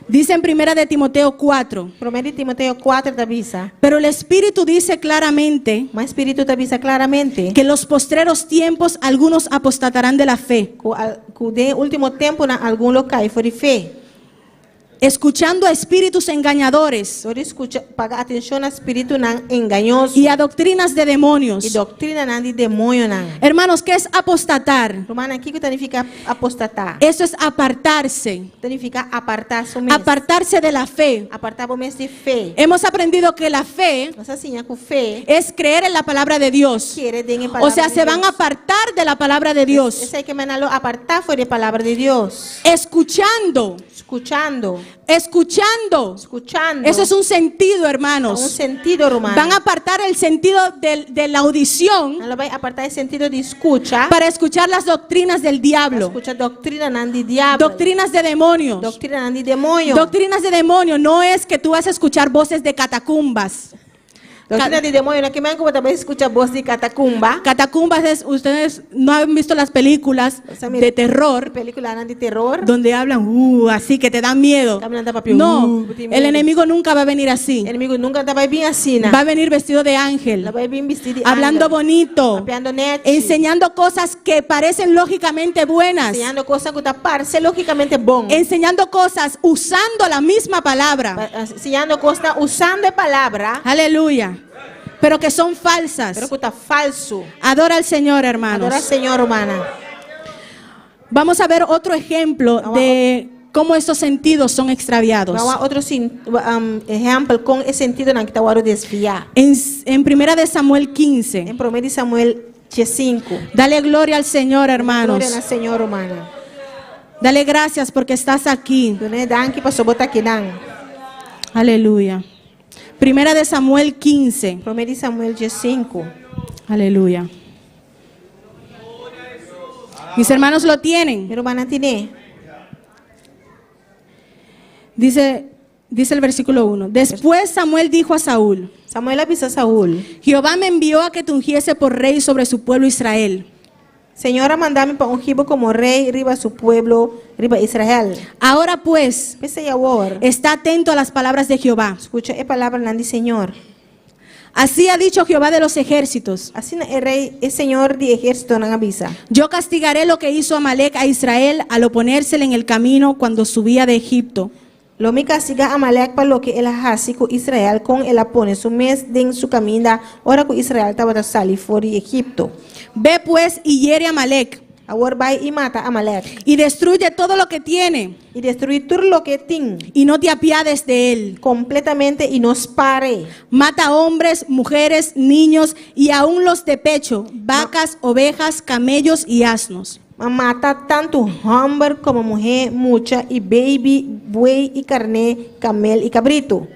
Dice en 1 de Timoteo 4. 1 Timoteo 4 te avisa. Pero el Espíritu dice claramente Mas Espíritu te avisa claramente que en los postreros tiempos algunos apostatarán de la fe, que de último tiempo na algum local for de fe. escuchando a espíritus engañadores Só escuta, paga atenção a espírito nan engañoso y a doctrinas de demonios. e doutrina nan de demônio nan. Hermanos, ¿qué es apostatar? Romana, aqui que significa apostatar. Eso es apartarse, Significa apartar-se mesmo. apartarse de la fe. Apartar o mesmo de fé. Hemos aprendido que la fe Mas assim, com fé, es creer en la palabra de Dios. quiere den O sea, se van a apartar de la palabra de Dios, Esse aí que manalo apartar foi de palavra de Deus. escuchando, Escuchando. escuchando. Escuchando. Eso es un sentido, un hermanos. sentido, romano. Van a apartar el sentido de la audición Ela vai apartar o sentido de escucha. para escuchar las doctrinas del diablo, Escucha doctrina nan de diabo. doctrinas de demonios. Doctrina nan de demônio. Doctrinas de demonio no es que tú vas a escuchar voces de catacumbas. Doctrina de demônio, na que me como também escucha voz de catacumba. Catacumbas es, ustedes no han visto las películas sea, mira, de terror Película nan de terror. donde hablan así que te dan miedo. Caminando papi, No, te el miedo. enemigo nunca va a venir así. El enemigo nunca estava bem assim, Va a venir vestido de ángel, La vai bem vestido de hablando ángel, bonito, Papeando net. enseñando cosas que parecen lógicamente buenas, Enseñando cosas que parece lógicamente bom. enseñando cosas usando la misma palabra. Enseñando cosas usando a palavra, Aleluya. Pero que son falsas. pero que está falso. Adora al Señor, hermanos. Adora al Señor, hermana. Vamos a ver otro ejemplo de cómo estos sentidos son extraviados. Vamos a outro ejemplo com esse sentido na que está o desviar. En 1 de Samuel 15. Em 1 Samuel 5. Dale gloria al Señor, hermanos. Glória ao Senhor, hermana. Dale gracias porque estás aquí. Done danke pastor botar aqui dan. Aleluya. 1 de Samuel 15. 1 Samuel 5. Aleluya. Mis hermanos lo tienen. Meu hermana tiene. Dice el versículo 1. Después Samuel dijo a Saúl: Samuel avisa a Saúl. Jehová me envió a que te ungiese por rey sobre su pueblo Israel. Señora, mandame para ungirlo como rey, riba su pueblo, riba Israel. Ahora pues, Pese ahora, está atento a las palabras de Jehová. escucha la palabra del Señor. Así ha dicho Jehová de los ejércitos: Así el rey, el Señor de ejército no avisa. yo castigaré lo que hizo Amalek a Israel al oponérsele en el camino cuando subía de Egipto. Lo me castiga a Amalek para lo que él hace con Israel, con él pone su mes de en su camino, ahora que Israel estaba a salir fuera de Egipto. Ve pues y hiere a Amalek Ahora va y mata a Amalek y destruye todo lo que tiene y destruir todo lo que tiene y no te apiades de él. completamente y nos pare. Mata hombres, mujeres, niños y aún los de pecho, vacas, ovejas, camellos y asnos. Mata tanto hombre como mujer, mucha y baby, buey y carne, camel y cabrito.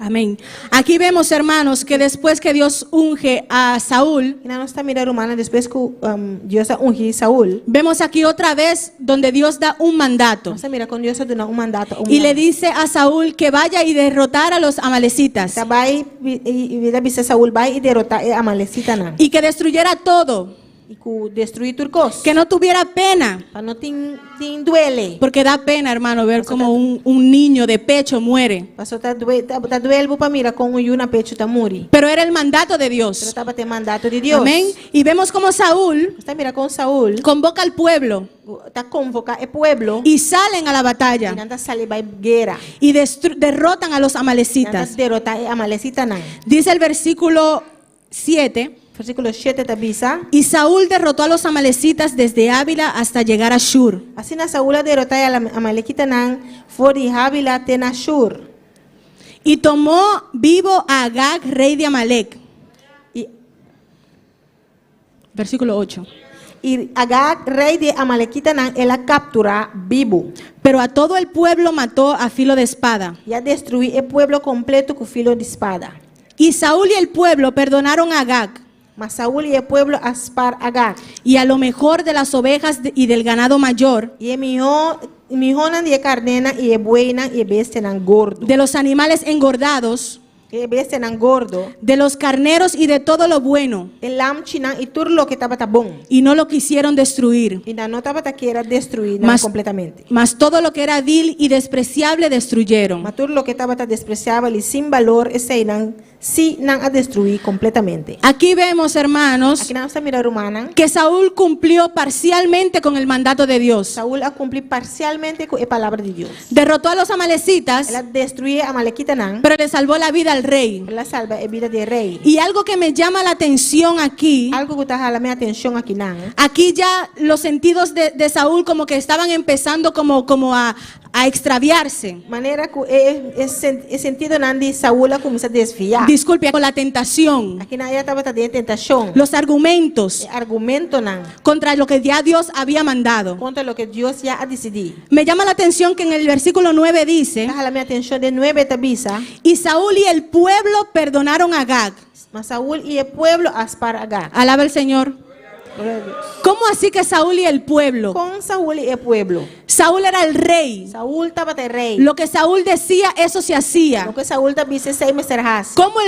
Amén. Aquí vemos, hermanos, que después que Dios unge a Saúl, Y no está mirando humana después que Dios ungió a Saúl. vemos aquí otra vez donde Dios da un mandato. Vamos a mirar con Dios da un mandato. Y le dice a Saúl que vaya y derrotar a los amalecitas Vai y dice Saúl va y derrotar a Amalecita. y que destruyera todo. y ku destruir turcos. Que no tuviera pena. Para no tin duele. Porque da pena, hermano, ver como un niño de pecho muere. Pasó ta duele para mira con una pecho ta muri. Pero era el mandato de Pero Dios. estaba te mandato de Dios. Amén. Y vemos como Saúl Está mira con Saúl. convoca al pueblo Está convoca el pueblo. y salen a la batalla Y nanda sale by guerra. y derrotan a los Nanda amalecitas. derrota a Amalecita nan. Dice el versículo 7. Versículo 7 tabisa. Y Saúl derrotó a los amalecitas desde Ávila hasta llegar a Shur. Así na Saúl derrota a la Amalekita nan. Fori Havila tena Shur. Y tomó vivo a Agag, rey de Amalek. Y Versículo 8. Y Agag, rey de Amalekita nan, él la captura vivo. Pero a todo el pueblo mató a filo de espada. Ya destruí el pueblo completo con filo de espada. Y Saúl y el pueblo perdonaron a Agag Mas Saúl y el pueblo aspar Agag. y a lo mejor de las ovejas y del ganado mayor, Y mi honan de carnena y el buena y el bestia nan gordo. de los animales engordados, El bestia nan gordo. de los carneros y de todo lo bueno, El lam chinan y tur lo que estaba tabón. y no lo quisieron destruir. Y no estaba quiera destruir Mas- completamente. Mas todo lo que era vil y despreciable destruyeron. Matur lo que estaba despreciable y sin valor ese nan sí nan a destruir completamente. Aquí vemos, hermanos, Aquí nada mira rumana. que Saúl cumplió parcialmente con el mandato de Dios. Saúl a cumplir parcialmente con la palabra de Dios. Derrotó a los amalecitas, Él destruye a Malequita nan. pero le salvó la vida al rey. Él la salva en vida de rey. Y algo que me llama la atención aquí, Algo que está jalando mi atención aquí nan. aquí ya los sentidos de Saúl como que estaban empezando como a extraviarse. Manera que es sentido nan de Saúl comienza a desfiar. Disculpe, con la tentación, Aquí nadie estaba de tentación. los argumentos Argumento nan contra lo que ya Dios había mandado. contra lo que Dios ya ha decidido. Me llama la atención que en el versículo 9 dice, Está jalando mi atención de 9 tabisa. y Saúl y el pueblo perdonaron a Agag. Mas Saúl y el pueblo aspar a Agag. Alaba al Señor. Gloria a Dios. ¿Cómo así que Saúl y el pueblo? Con Saúl y el pueblo. Saúl era el rey. Saúl estaba de rey. Lo que Saúl decía, eso se hacía. Lo que Saúl también se sabe serás. ¿Cómo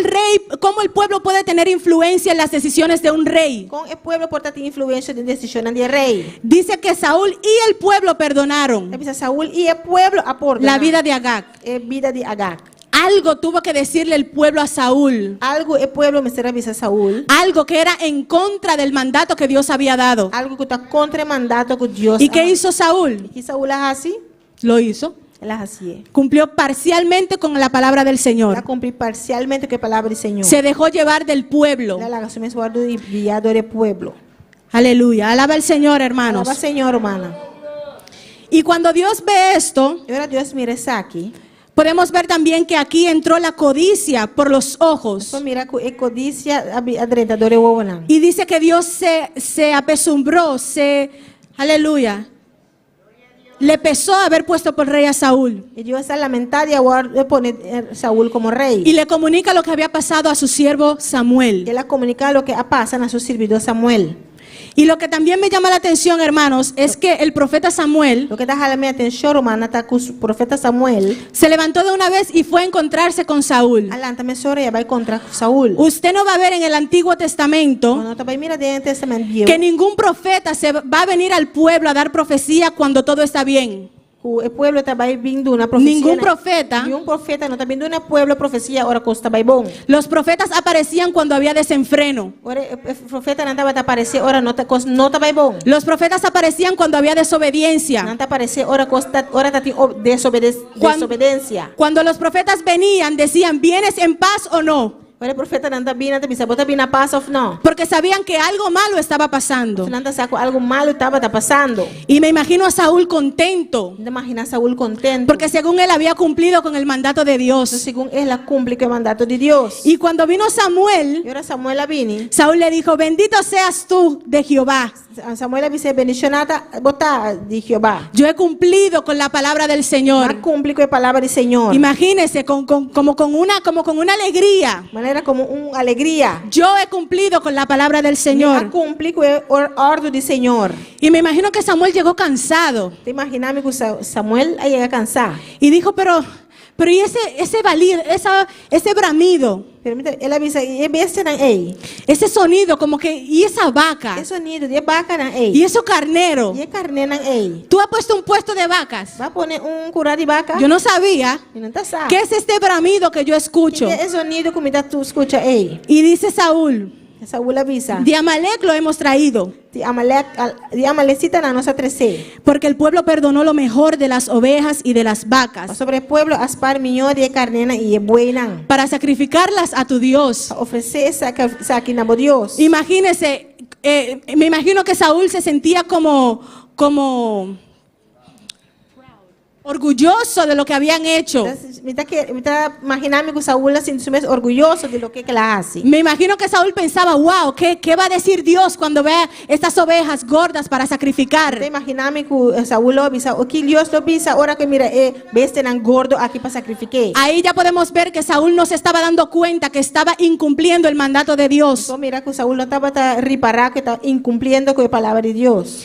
el pueblo puede tener influencia en las decisiones de un rey? Con el pueblo porta tiene influencia de decisión de rey. Dice que Saúl y el pueblo perdonaron También Saúl y el pueblo aportan la vida de Agag. vida de Agag. Algo tuvo que decirle el pueblo a Saúl. Algo el pueblo me será avisa Saúl. Algo que era en contra del mandato que Dios había dado. Algo que está contra el mandato que Dios. ¿Y qué hizo Saúl? Y Saúl es así. Lo hizo. Él es así. Cumplió parcialmente con la palabra del La Señor. cumplí parcialmente con la palabra del Señor. Se dejó llevar del pueblo. La asume guardo y guiado del pueblo. Aleluya. Alaba al Señor, hermanos. Alaba Señor, hermana. Y cuando Dios ve esto, Y ahora Dios mira esa aquí. podemos ver también que aquí entró la codicia por los ojos. Pues mira que codicia adrentador de huevo. Y dice que Dios se apesumbró, aleluya, le pesó haber puesto por rey a Saúl. Y Dios está lamentado de poner a Saúl como rey. Y le comunica lo que había pasado a su siervo Samuel. Y él ha comunicado lo que pasa a su servidor Samuel. Y lo que también me llama la atención, hermanos, es que el profeta Samuel Lo que está jalando mi atención, hermana, está con su profeta Samuel. se levantó de una vez y fue a encontrarse con Saúl. Alántame sobre va contra Saúl. Usted no va a ver en el Antiguo Testamento Cuando te va a mirar de Antiguo Testamento, que ningún profeta se va a venir al pueblo a dar profecía cuando todo está bien. el pueblo está viendo una profecía. Ningún profeta. Y un profeta no está viendo una pueblo profecía ahora costa bon. Los profetas aparecían cuando había desenfreno. Ahora el profeta no estaba aparecer ahora no está bon. Los profetas aparecían cuando había No desobediencia. está aparecer ahora costa ahora está desobediencia. Cuando los profetas venían, decían, ¿vienes en paz o no? Ahora el profeta no está bien, está bien a paz o no. Porque sabían que algo malo estaba pasando. Fernanda sacó algo malo estaba pasando. Y me imagino a Saúl contento, ¿Te imaginas a Saúl contento? porque según él había cumplido con el mandato de Dios. según él la cumple con el mandato de Dios. Y cuando vino Samuel, Y ahora Samuel la vini. Saúl le dijo, bendito seas tú de Jehová. Samuel la dice bendicionada bota de Jehová. Yo he cumplido con la palabra del Va Señor. cumple con la palabra del Señor. Imagínese, como con una alegría. Manera como una alegría. Yo he cumplido con la palabra del Va Señor. cumple con el orden del Señor. Y me imagino que Samuel llegó cansado. Te imaginas que Samuel llega cansado. Y dijo, pero Pero y ese bramido, Pero ela bisa e besta nang ei. ese sonido como que, y esa vaca, E sonido de vaca nang ei. y eso carnero. E carne nang ei. Tú has puesto un puesto de vacas. Va poner curar de vaca. Yo no sabía E não tá sabe. qué es este bramido que yo escucho. Que é sonido como tu escucha ei. Y dice Saúl, Saúl avisa. de Amalek lo hemos traído, De Amalecita na nossa 13. porque el pueblo perdonó lo mejor de las ovejas y de las vacas Sobre o pueblo aspar minho de carnena e buena. para sacrificarlas a tu Dios. Oferecer saque na Dios. Imagínese, me imagino que Saúl se sentía como orgulloso de lo que habían hecho. Me está imaginando que Saúl se siente orgulloso de lo que ela hace. Me imagino que Saúl pensaba, wow, ¿qué va a decir Dios cuando vea estas ovejas gordas para sacrificar? Te imaginame que Saúl lo avisa, o que Dios lo avisa, ahora que mira, bestia tan gordo aquí para sacrificar. Ahí ya podemos ver que Saúl no se estaba dando cuenta que estaba incumpliendo el mandato de Dios. Entonces mira que Saúl no estaba reparando que estaba incumpliendo con la palabra de Dios.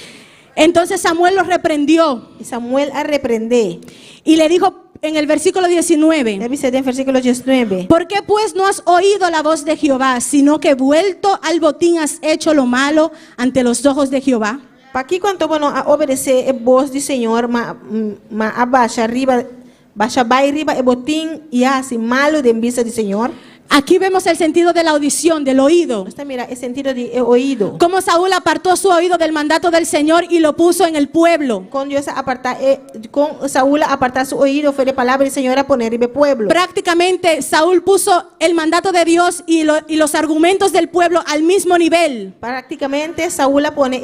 Entonces Samuel lo reprendió Y Samuel a reprender. y le dijo en el versículo 19, Debe ser en versículo 19. ¿por qué pues no has oído la voz de Jehová, sino que vuelto al botín has hecho lo malo ante los ojos de Jehová? Para que quando bueno a obedecer a voz do Senhor, ma abaixa arriba, baixa vai arriba e botim e hace malo de vista do Senhor. Aquí vemos el sentido de la audición, del oído. Está mira, el sentido de oído. Cómo Saúl apartó su oído del mandato del Señor y lo puso en el pueblo. Con Dios aparta, con Saúl apartar su oído fue de palabra del Señor a poner en el pueblo. Prácticamente Saúl puso el mandato de Dios y los argumentos del pueblo al mismo nivel. Prácticamente Saúl pone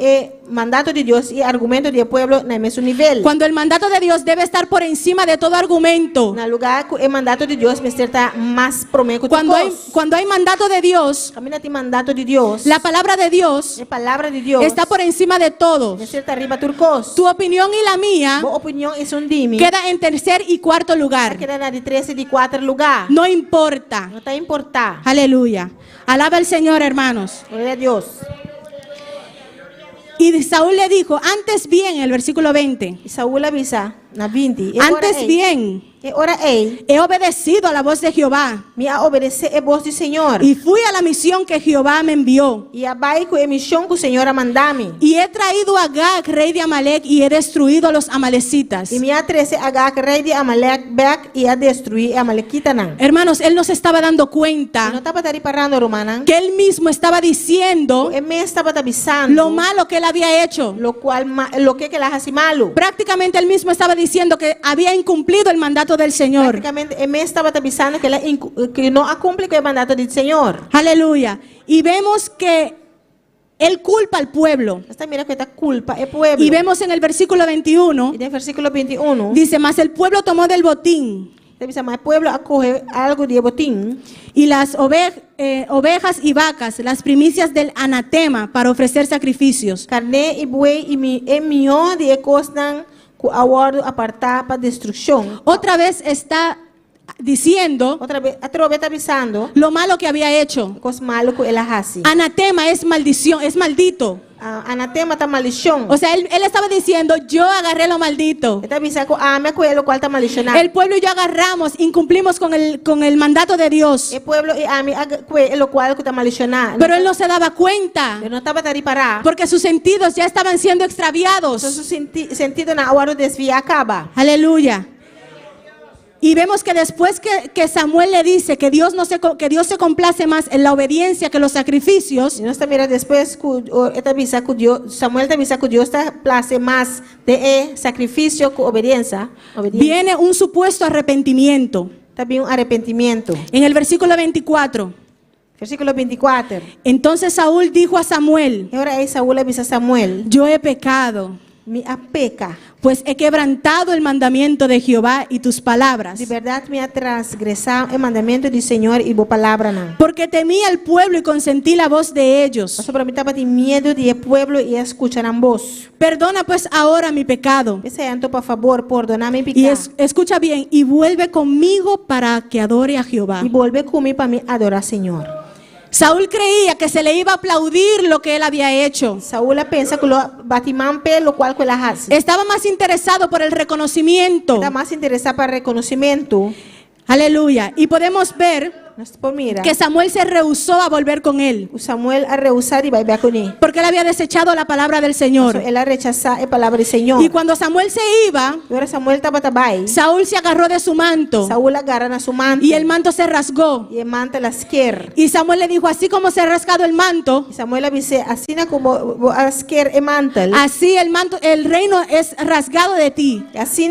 el mandato de Dios y argumento del pueblo en el mismo nivel. Cuando el mandato de Dios debe estar por encima de todo argumento. En el lugar que el mandato de Dios me está más promedio. Cuando hay mandato de Dios, Camina el mandato de Dios. la palabra de Dios La palabra de Dios está por encima de todo. me está arriba turcos. Tu opinión y la mía Tu opinión es un dime. queda en tercer y cuarto lugar. Queda na de 13 y de 4 lugar. No importa. No está importar. Aleluya. Alaba al Señor, hermanos. Gloria a Dios. Y Saúl le dijo, antes bien, en el versículo 20, Y Saúl avisa na 20. antes bien, Ora ei, he obedecido a la voz de Jehová me a obedecer a voz do Senhor. y fui a la misión que Jehová me envió. E abai com a missão que o Senhor a mandar-me. Y he traído a Agag, rey de Amalek, y he destruido a los amalecitas. E me a trece Agag, rei de Amalek, e a destruir a Amalequita. Não Hermanos, él no se estaba dando cuenta estava parando, Romana. que él mismo estaba diciendo Ele me estava avisando lo malo que él había hecho. lo que ela hace malo. Prácticamente él mismo estaba diciendo que había incumplido el mandato del Señor. Prácticamente, ele me estava avisando que ela que não cumpre com o mandato do Senhor. Aleluya. Y vemos que él culpa al pueblo. Esta mira que esta culpa é pueblo. Y vemos en el versículo 21, E no versículo 21, dice, mas el pueblo tomó del botín dice, mas o pueblo acoge algo de botín y las ovejas y vacas, las primicias del anatema para ofrecer sacrificios. carne e buey e milhão de costas que aguardo apartar para destruição. Otra vez está diciendo Outra vez está avisando lo malo que había hecho. cos malo que ela hace. Anatema es maldición, es maldito. Anatema está maldição. O sea, él estaba diciendo, yo agarré lo maldito. Está avisando que ama com ele, o qual está maldicionado. El pueblo y yo agarramos, incumplimos con el mandato de Dios. O pueblo e ama com ele, o qual está maldicionado. Pero él no se daba cuenta, Ele não estava a parar. porque sus sentidos ya estaban siendo extraviados. Então, o sentido na hora de desviar acaba. Aleluya. Y vemos que después que Samuel le dice que Dios se complace más en la obediencia que los sacrificios, E nós está mirando depois que está avisando que Deus, Samuel está avisando que Deus está place mais de sacrifício que obediência. viene un supuesto arrepentimiento. Também arrependimento. En el versículo 24, Versículo 24. entonces Saúl dijo a Samuel, E ora aí Saúl avisa Samuel, yo he pecado, me apeca. pues he quebrantado el mandamiento de Jehová y tus palabras, De verdade me ha transgressado o mandamento do Senhor e boa palavra não. porque temí al pueblo y consentí la voz de ellos. Mas para mim estava de medo de pueblo e escucharán voz. Perdona pues ahora mi pecado. Então, por favor, perdona mi Y pecado. escucha bien, y vuelve conmigo para que adore a Jehová. E volve comigo para me adorar Senhor. Saúl creía que se le iba a aplaudir lo que él había hecho. Saúl pensa que lo batimão pelo qual que ela hace. Estaba más interesado por el reconocimiento Está mais interessado para reconhecimento Aleluya. Y podemos ver Mira, que Samuel se rehusó a volver con él, Samuel a rehusar y va a con él. porque él había desechado la palabra del Señor. Él a rechazar la palabra del Señor. Y cuando Samuel se iba, Y ahora Samuel estaba tabay. Saúl se agarró de su manto Saúl agarra a su manto. y el manto se rasgó. Y el manto la esquer. Y Samuel le dijo, así como se ha rasgado el manto, Y Samuel dice, así como esquer el manto. así el manto, el reino es rasgado de ti Así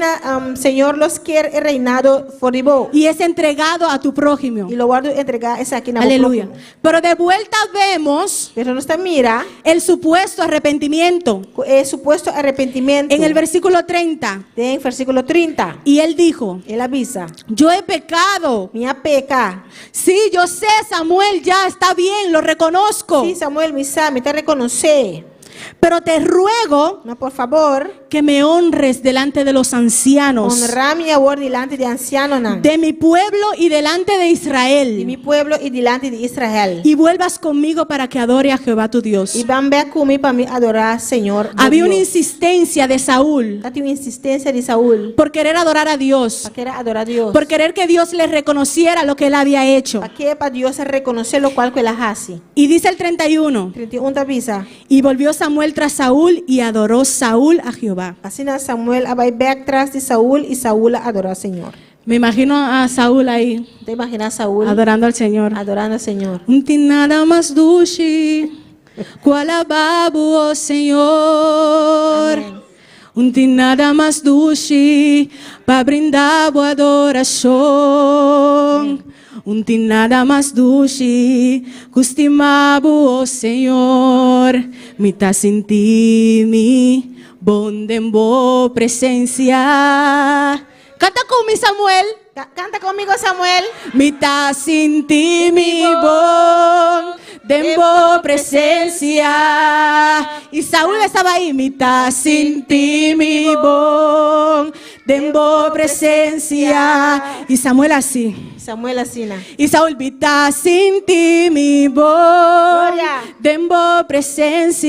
Señor los quiere el reinado foribó. y es entregado a tu prójimo. Y lo guardo entregar esa aquí en la Aleluya. Pero de vuelta vemos Pero no está mira el supuesto arrepentimiento el supuesto arrepentimiento. en el versículo 30. En versículo 30. Y él dijo, Él avisa. yo he pecado. Mía peca. Sí, yo sé, Samuel, ya está bien, lo reconozco. Sí, Samuel, me te reconoce. Pero te ruego No, por favor, que me honres delante de los ancianos honra mi amor delante de ancianos de mi pueblo y delante de de mi Israel, pueblo y delante de Israel. y vuelvas conmigo para que adore a Jehová tu Dios. Y van a comer para mí adorar al Señor. Había una insistencia de Saúl Hay una insistencia de Saúl por querer adorar a Dios, para querer adorar a Dios. por querer que Dios le reconociera lo que él había hecho. Para que para Dios reconocer lo cual que la hace. Y dice el 31, 31 avisa. y volvió Samuel tras Saúl y adoró Saúl a Jehová. Así na Samuel va back tras de Saúl y Saúl adoró al Señor. Me imagino a Saúl ahí ¿Te imaginas Saúl adorando al Señor. adorando al Señor? Não tem nada mais doce, qual ababo, ó Senhor. Amém. Não tem nada mais doce para brindar boa adoração. Não tem nada mais doce que estimabo, ó Senhor. Me tá sentindo bom de boa presença. Canta comigo, Samuel. Canta conmigo, Samuel. Me tá sentindo bom de boa presença. E Saúl estava aí. Me tá sentindo bom de boa presença. E Samuel assim. Samuel Asina. E Saúl me tá sentindo bom Glória. de boa presença.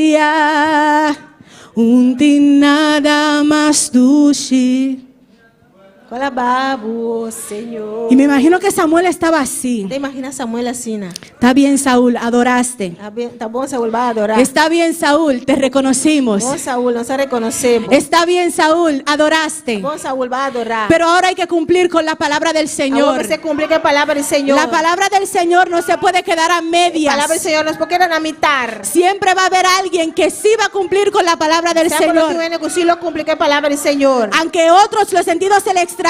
Não tem nada mais doce. Cola babo, Señor. Y me imagino que Samuel estaba así. ¿Te imaginas Samuel Asina? Está bien, Saúl, adoraste. Está bom, Saúl va a adorar. Está bien, Saúl, te reconocimos. Bom, Saúl, nos reconocemos. Está bien, Saúl, adoraste. Bom, Saúl va a adorar. Pero ahora hay que cumplir con la palabra del Ahora Señor. que se cumple que palabra del Señor. La palabra del Señor no se puede quedar a La palabra del medias. Señor nos puede quedar a mitad. Siempre va a haber alguien que sí va a cumplir con la palabra del Siempre lo que Señor. viene que sí lo cumple que palabra del Señor. Aunque otros los sentidos se le extravíen,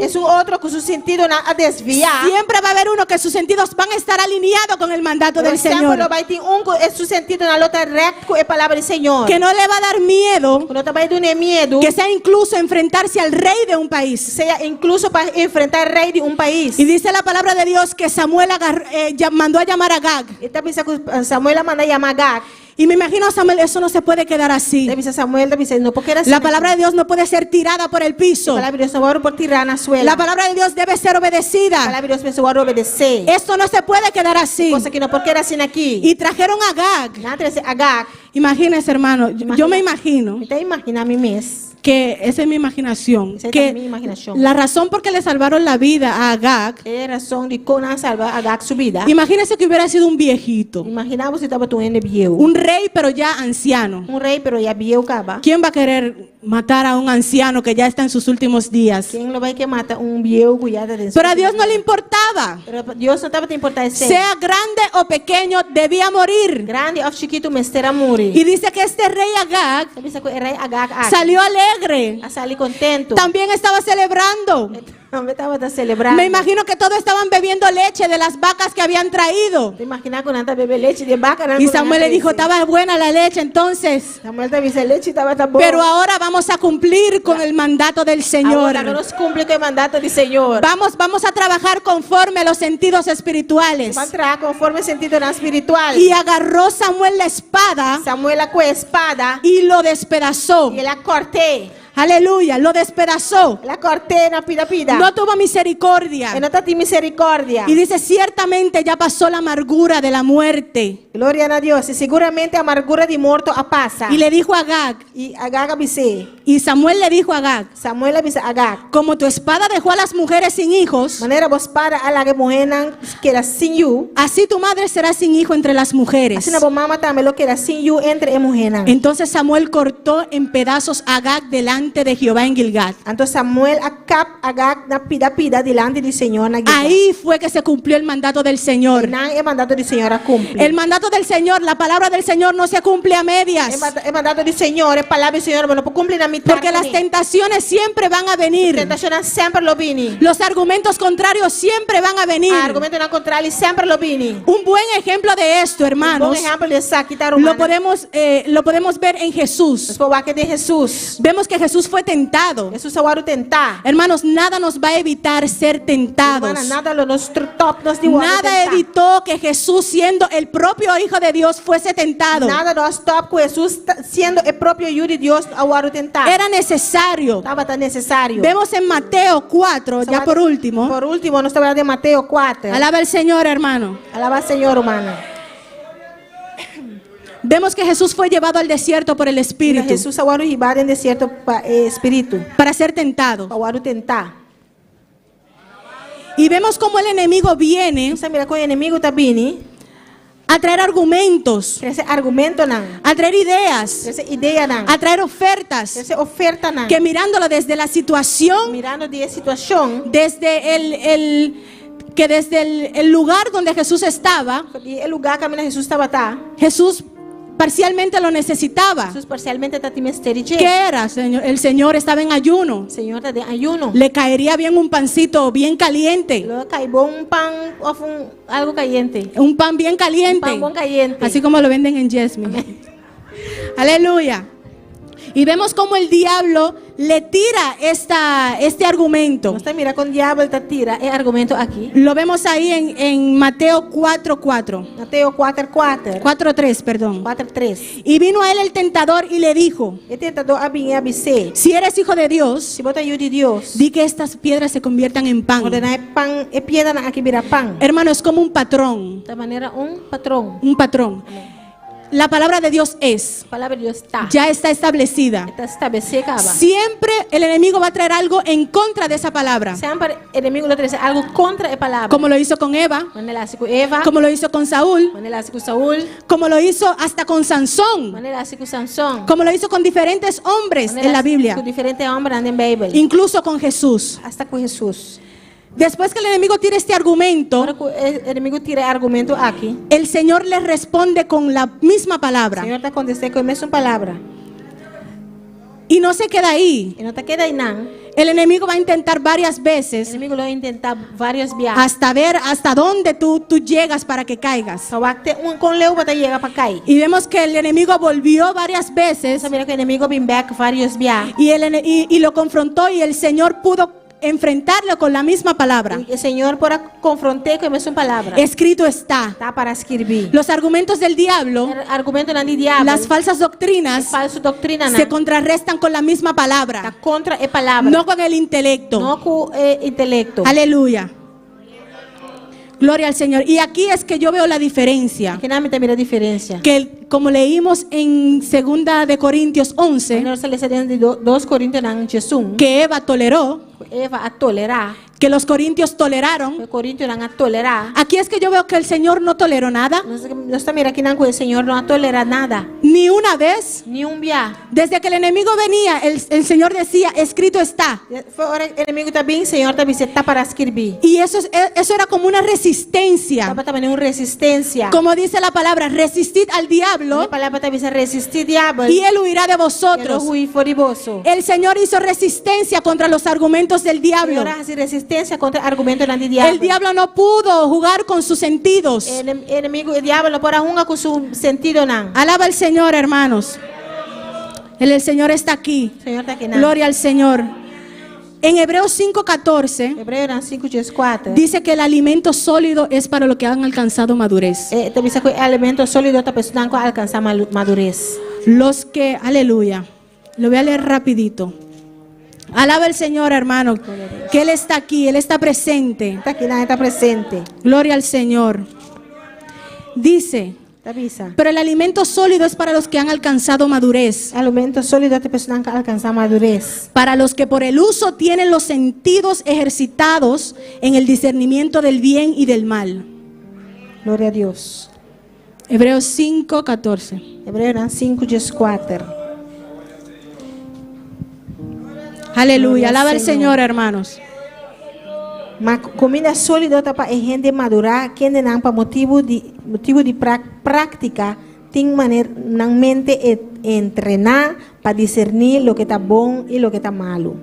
Es un otro que su sentido a desviar. siempre va a haber uno que sus sentidos van a estar alineados con el mandato Pero del siempre Señor. lo va a tener es su sentido en la otra recto es palabra del Señor. Que no le va a dar miedo, No te va a tener miedo. que sea incluso enfrentarse al rey de un país. Sea incluso para enfrentar al rey de un país. Y dice la palabra de Dios que Samuel mandó a llamar a Agag. Esta dice que Samuel manda a llamar a Agag. Y me imagino a Samuel, eso no se puede quedar así. Dice Samuel, dice, no porque era La palabra de Dios no puede ser tirada por el La piso. palabra de Dios no va a por tirana suela. La palabra de Dios debe ser La obedecida. palabra de Dios me va a obedecer. Esto no se puede quedar así. Cosa que no porque era así aquí. Y trajeron a Agag. Nada dice Agag. Imagínese, hermano, yo me imagino Me te imaginas a mi mes. que esa es mi imaginación. Esa es Que mi imaginación. la razón por que le salvaron la vida a Agag, Es razón de cómo salva a Agag su vida. imagínese que hubiera sido un viejito, Imaginamos si estaba tú en el viejo. un rey pero ya anciano. Un rey, pero ya viejo caba. ¿Quién va a querer matar a un anciano que ya está en sus últimos días? ¿Quién lo va a que mata? Un viejo cuidado de Pero a Dios no le importaba. Pero Dios no estaba te importa ese. Sea grande o pequeño, debía morir. Grande o chiquito, me estará morir. Y dice que este rey Agag ¿Sabes que el rey Agag salió alegre. a salir contento? También estaba celebrando. Me estaba celebrando. Me imagino que todos estaban bebiendo leche de las vacas que habían traído. ¿Te imaginas con tanta bebé leche de vaca? Y Samuel le dijo, estaba buena la leche entonces. Samuel te dice leche estaba tan buena. Pero ahora vamos a cumplir con el mandato del Señor. Ahora no nos cumple con el mandato del Señor. Vamos a trabajar conforme a los sentidos espirituales. Va a trabajar conforme el sentido espiritual. Y agarró Samuel la espada Samuel la con espada y lo despedazó. y la corté. Aleluya, lo despedazó. La corté, no pida. No tuvo misericordia. Que no te ti misericordia. Y dice, ciertamente ya pasó la amargura de la muerte. Gloria a Dios. Y seguramente amargura de muerto a pasa. Y le dijo a Agag, Y Agag dice, Y Samuel le dijo a Agag, Samuel bisa Agag. como tu espada dejó a las mujeres sin hijos, Manera bos para ala que mujer que era sin you. así tu madre será sin hijo entre las mujeres. Así na bo mama también lo que era sin you entre mujer. Entonces Samuel cortó en pedazos a Agag delante de Jehová en Gilgad. Entonces Samuel acap Agag na pida delante del Señor na Gilgal. Ahí fue que se cumplió el mandato del Señor. Nang el mandato del Señor a cumplir. El mandato del Señor, la palabra del Señor no se cumple a medias. El mandato del Señor, el palabra del Señor, bueno, por cumplir la mitad. Porque las tentaciones siempre van a venir. Tentaciones siempre lo vini. Los argumentos contrarios siempre van a venir. Argumento no contrario siempre lo vini. Un buen ejemplo de esto, hermanos, Un ejemplo de esa quita lo podemos ver en Jesús. Después va que de Jesús. Vemos que Jesús fue tentado. Jesús aguardo tentar. Hermanos, nada nos va a evitar ser tentados. Hermana, nada lo nos top nos digo. Nada evitó que Jesús, siendo el propio Hijo de Dios, fuese tentado. Nada nos top con Jesús siendo el propio Hijo de Dios aguardo tentar. Era necesario. Estaba tan necesario. Vemos en Mateo 4, ya por último. Por último, nos está hablando de Mateo 4. Alaba al Señor, hermano. Alaba al Señor, hermano. Vemos que Jesús fue llevado al desierto por el Espíritu Jesús aguardo llevar en desierto espíritu. para ser tentado. Aguardo tentar. Y vemos cómo el enemigo viene Você mira con el enemigo también. a traer argumentos, Ese argumento nan. a traer ideas, Esa idea nan. a traer ofertas, Esa oferta nan. que mirándolo desde la situación, Mirando de situación. desde el lugar donde Jesús estaba, El lugar que Jesús estaba acá. Jesús parcialmente lo necesitaba. Jesús parcialmente está timesterio. ¿Qué era, Señor? El Señor estaba en ayuno. Señor está de ayuno. Le caería bien un pancito bien caliente, Luego caibó un pan o algo caliente. un pan bien caliente, Un pan caliente. así como lo venden en Jasmine. Aleluya. Y vemos cómo el diablo le tira este argumento. Usted mira con diablo está tira el argumento aquí. Lo vemos ahí en Mateo 4:4. Mateo 4:4. 4:3, perdón. 4:3. Y vino a él el tentador y le dijo, El tentador a bice. si eres hijo de Dios, Si vos te ayudas de Dios. di que estas piedras se conviertan en pan. Ordenar pan, piedra aquí mira pan. Hermano, es como un patrón. De manera un patrón. Un patrón. La palabra de Dios es, La palabra de Dios está. ya está establecida. Está establecida. Siempre el enemigo va a traer algo en contra de esa palabra. Siempre el enemigo lo trae algo contra la palabra. Como lo hizo con Eva, Manera así con Eva. como lo hizo con Saúl, Manera así con Saúl. como lo hizo hasta con Sansón, Manera así con Sansón. como lo hizo con diferentes hombres Manera en la así Biblia, con diferentes hombres en la Biblia. incluso con Jesús. Hasta con Jesús. Después que el enemigo tira este argumento, Ahora que el enemigo tira argumento aquí. el Señor le responde con la misma El palabra. Señor te contesta con la misma palabra. Y no se queda ahí. Y no te queda ahí nada. El enemigo va a intentar varias El veces enemigo lo va a intentar varios viajes. hasta ver hasta dónde tú llegas para que caigas. So, con leu para llegar para acá. Y vemos que el enemigo volvió varias veces Mira que el enemigo viene back varios viajes. y lo confrontó, y el Señor pudo enfrentarlo con la misma palabra. El Señor por confrontar con la misma palabra. Escrito está. Está para escribir. Los argumentos del diablo, El argumento no es diablo. las falsas doctrinas, falsa doctrina se contrarrestan con la misma está palabra, contra la palabra. no con el intelecto. No con el intelecto. Aleluya. Gloria al Señor. Y aquí es que yo veo la diferencia. Que nada me mira diferencia. Que como leímos en 2 de Corintios 11, No se le salen de 2 Corintios en Jesús. que Eva toleró, Eva a tolerar. que los corintios toleraron. Los Corintios a tolerar. Aquí es que yo veo que el Señor no toleró nada, No está mira aquí el Señor no tolera nada. ni una vez. Ni un viaje. Desde que el enemigo venía, el Señor decía, escrito está. Ahora el enemigo también, el Señor también está para escribir. Y eso era como una resistencia. Está también una resistencia. Como dice la palabra, resistid al La diablo palabra también se resistir diablo. y él huirá de vosotros. El Señor hizo resistencia contra los argumentos del diablo. Ahora hace resistencia contra el argumento del diablo. El diablo no pudo jugar con sus sentidos. El enemigo, el diablo no puede jugar con su sentido nan. Alaba al Señor, hermanos. El Señor está aquí. Señor está aquí nan. Gloria al Señor. En Hebreos 5:14 Hebreo 5:4. dice que el alimento sólido es para los que han alcanzado madurez. Te dice que el alimento sólido esta persona que alcanza madurez. Los que, aleluya. Lo voy a leer rapidito. Alaba al Señor, hermano, que Él está aquí, Él está presente. Está aquí nan, está presente. Gloria al Señor. Dice, Tabisa. Pero el alimento sólido es para los que han alcanzado madurez, Alimento sólido te persona que alcanza madurez. para los que por el uso tienen los sentidos ejercitados en el discernimiento del bien y del mal. Glória a Deus. Hebreos 5:14. Hebreus 5:14. Aleluya, alaba al Señor. Señor, hermanos. Mas comida sólida para gente madurar, que não para motivo de prática, tem maneira na mente entrenar para discernir lo que está bom e lo que está malo.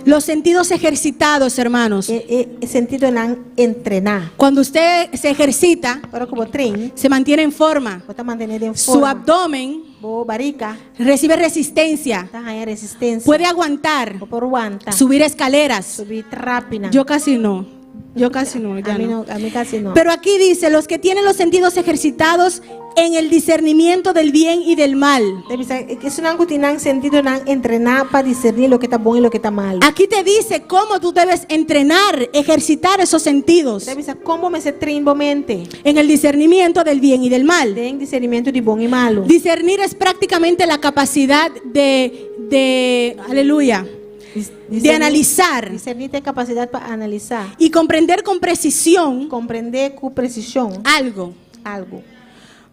Los sentidos ejercitados, hermanos. E sentido não entrenar. Cuando usted se ejercita, Para como treino, se mantiene en forma. você manter em Su forma. abdomen Bo barica, recibe resistencia, tá em resistência. puede aguantar, Por aguanta. subir escaleras. Subir rápida. Yo casi no, ya a mí no. no, a mí casi no. Pero aquí dice, los que tienen los sentidos ejercitados en el discernimiento del bien y del mal. Isso não tem sentido não entrenar para discernir lo que está bom e lo que está malo. Aquí te dice cómo tú debes entrenar, ejercitar esos sentidos Deve ser como me se treina mente. en el discernimiento del bien y del mal. Tem discernimento de bom e malo. Discernir es prácticamente la capacidad aleluya, de analizar Discernir tem capacidade para analisar, y comprender con precisión compreender com precisão algo. algo.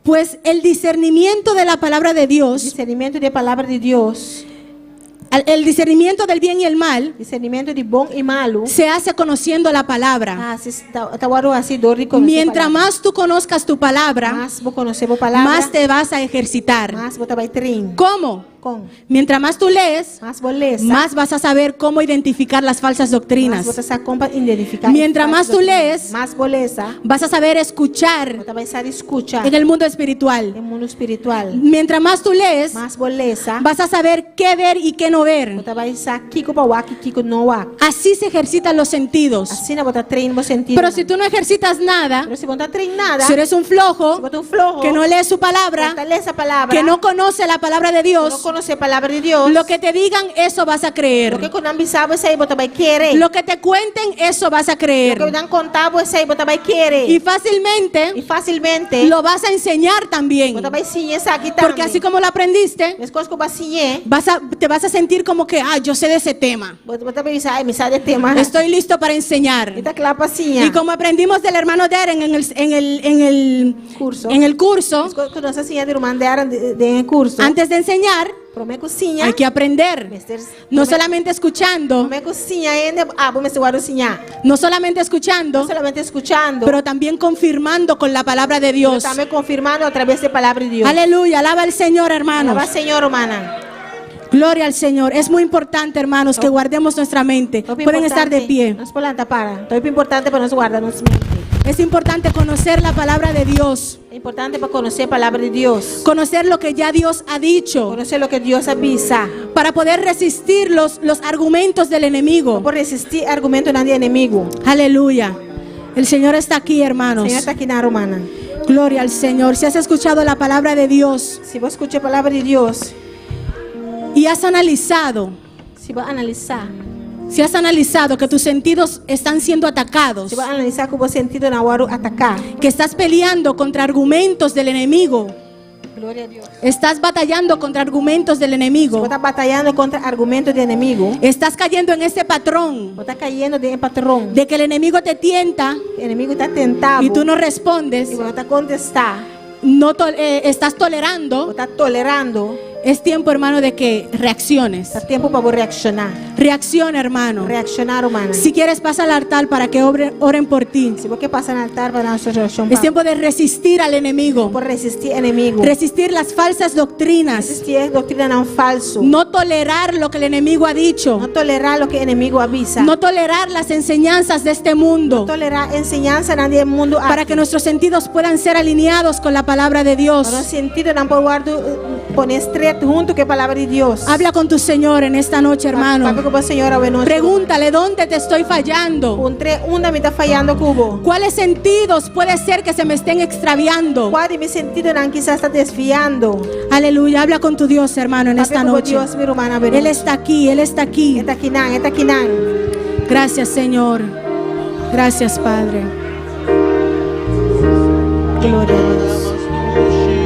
Pues el discernimiento de la palabra de Dios, Discernimento de palavra de Deus, el discernimiento del bien y el mal, discernimento de bom e malo. se hace conociendo la palabra. Se está assim do rico. Mientras más tú conozcas tu palabra, mais vou conhecer a palavra, más te vas a ejercitar. mais vou vai trein. ¿Cómo? Com Mientras más tú lees, mais beleza. más vas a saber cómo identificar las falsas doctrinas. Mas você sabe como identificar. Mientras más tú lees, mais beleza. vas a saber escuchar Você vai saber escutar en el mundo espiritual. no mundo espiritual. Mientras más tú lees, Mais beleza. vas a saber qué ver y qué no ver. Você vai saber kiko para wak, kiko no wak. Así se ejercitan los sentidos. Assim não botar treino no sentido. Pero si tú no ejercitas nada, Pero se botar treino nada. si eres un Se flojo, botar flojo. que no lee su palabra, fortalece a palavra. que no conoce la palabra de no Dios, conoce a palavra de Dios. lo que te digan, eso vas a Lo creer. que quando ambisava você botar vai querer. Lo que te cuenten, eso vas a Lo que creer. dan contar você botar vai querer. Y fácilmente E facilmente lo vas a enseñar también. botar vai sim essa aqui também. Porque así como lo aprendiste, As coisas que vai sim te vas a sentir como que, yo sé de ese tema. botar vai ai me sabe de tema. Estoy listo para enseñar. Está claro para sim. Y como aprendimos del hermano Darren Curso. en el curso, As coisas que nós assim de mandaram de curso. antes de enseñar, Prome cozinha. hay que aprender. No solamente escuchando, Prome cozinha ainda. Vou me segurar cozinhar. no solamente escuchando, No solamente escuchando. pero también confirmando con la palabra de Dios. Também confirmando a través de palavra de Deus. Aleluya, alaba al Señor, hermanos. Alaba Senhor, hermana. Gloria al Señor. Es muy importante, hermanos, que guardemos nuestra mente. Pueden estar de pie. Nos polanta para. Todo importante para nos guardar nossa mente. Es importante conocer la palabra de Dios, É importante para conhecer a palavra de Deus. conocer lo que ya Dios ha dicho, Conhecer o que Deus avisa. para poder resistir los argumentos del enemigo. Por resistir argumento não de inimigo. Aleluya. El Señor está aquí, O hermanos. Senhor está aqui na romana. Gloria al Señor. Si has escuchado la palabra de Dios Se você escutar a palavra de Deus, y has analizado, se vai analisar, si has analizado que tus sentidos están siendo atacados, se vai analisar com o sentido na hora de atacar. que estás peleando contra argumentos del enemigo, Glória a Deus. estás batallando contra argumentos del Você enemigo, está batalhando contra argumentos de inimigo. estás cayendo en ese patrón Você está caindo de patrão. de que el enemigo te tienta O inimigo está tentado. y tú no respondes, E você está contestar. estás tolerando. Você está tolerando. Es tiempo, hermano, de que reacciones. Está tempo para você reaccionar. Reacciona, hermano. Reaccionar, humana. Si quieres, pasa al altar para que oren por ti. Se você passa no altar para nossa oração, Es tiempo de resistir al enemigo, por resistir inimigo. resistir las falsas doctrinas, Resistir doctrina não falso. no tolerar lo que el enemigo ha dicho, Não tolerar o que o inimigo avisa. no tolerar las enseñanzas de este mundo, Tolerar enseñanza nadie mundo para que nuestros sentidos puedan ser alineados con la palabra de Dios. no sentido não por guardo poner estreito junto com a palavra de Deus. Habla con tu Señor en esta noche, hermano. Fala com o Senhor ao nosso. Pregúntale dónde te estoy fallando. Onde me está falhando cubo. ¿Cuáles sentidos puede ser que se me estén extraviando? Qual de meu sentido não quizás está desviando. Aleluya, habla con tu Dios, hermano, en esta Fala com noche. Deus, meu irmão, ver. Él está aquí, Él está aquí. Está aqui não, está aqui não. Gracias, Señor. Gracias, Padre. Glória a Deus.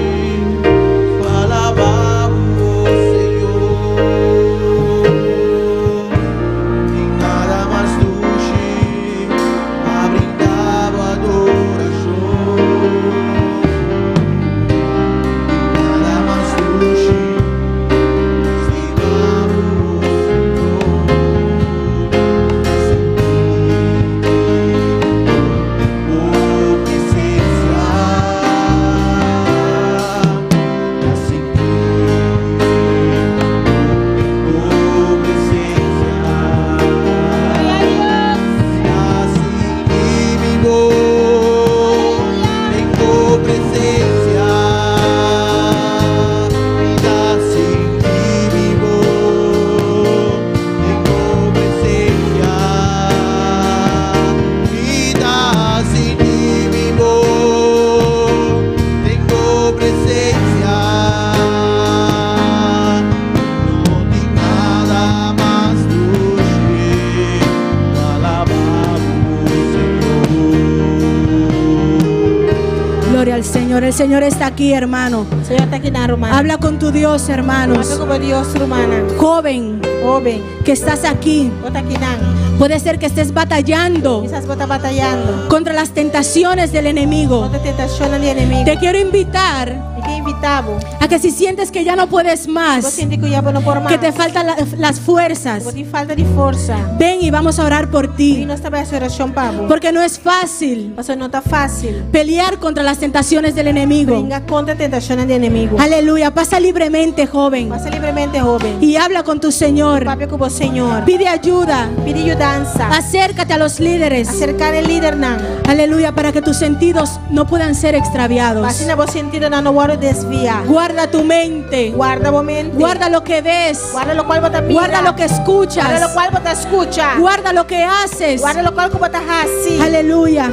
Señor está aquí, hermano. Señor está aquí na rumana. Habla con tu Dios, hermanos. Habla con Dios rumana. Joven, Joven, que estás aquí, bota aquí nan. puede ser que estés batallando Quizás bota batallando contra las tentaciones del enemigo. contra tentación del enemigo. Te quiero invitar Y que invitavo. a que si sientes que ya no puedes Vos más, sientes que ya no por más. que te faltan las fuerzas, Vos te falta de fuerza. ven y vamos a orar por Y ti. no está essa oração, Pablo. Porque no es fácil Pastor, não está fácil. pelear contra las tentaciones del enemigo. Venga contra a tentação do inimigo. Aleluya, pasa libremente, joven, Passa livremente, jovem. y habla con tu Señor. Papi com o Senhor. Pide ayuda, Pide ajudança. acércate a los líderes. Acercar o líder não. Aleluya, para que tus sentidos no puedan ser extraviados. Vacina vos sentido não guarda desviar. Guarda tu mente, Guarda o momento. guarda lo que ves, Guarda lo cual bota mira. guarda lo que Guarda lo escuchas, cual bota escucha. guarda lo que haces. Guarda lo cual bota assim. Aleluya,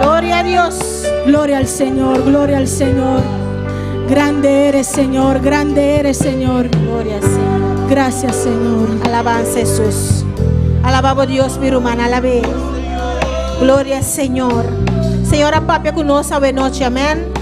Glória a Deus. gloria al Señor, gloria al Señor. Grande eres, Señor, grande eres, Señor. Glória, Senhor. Gracias, Señor. Alabanza, Jesus. Alabamos Deus, meu irmão. Alabé. Glória, Senhor. Senhor, a papi conosco a noite. Amém.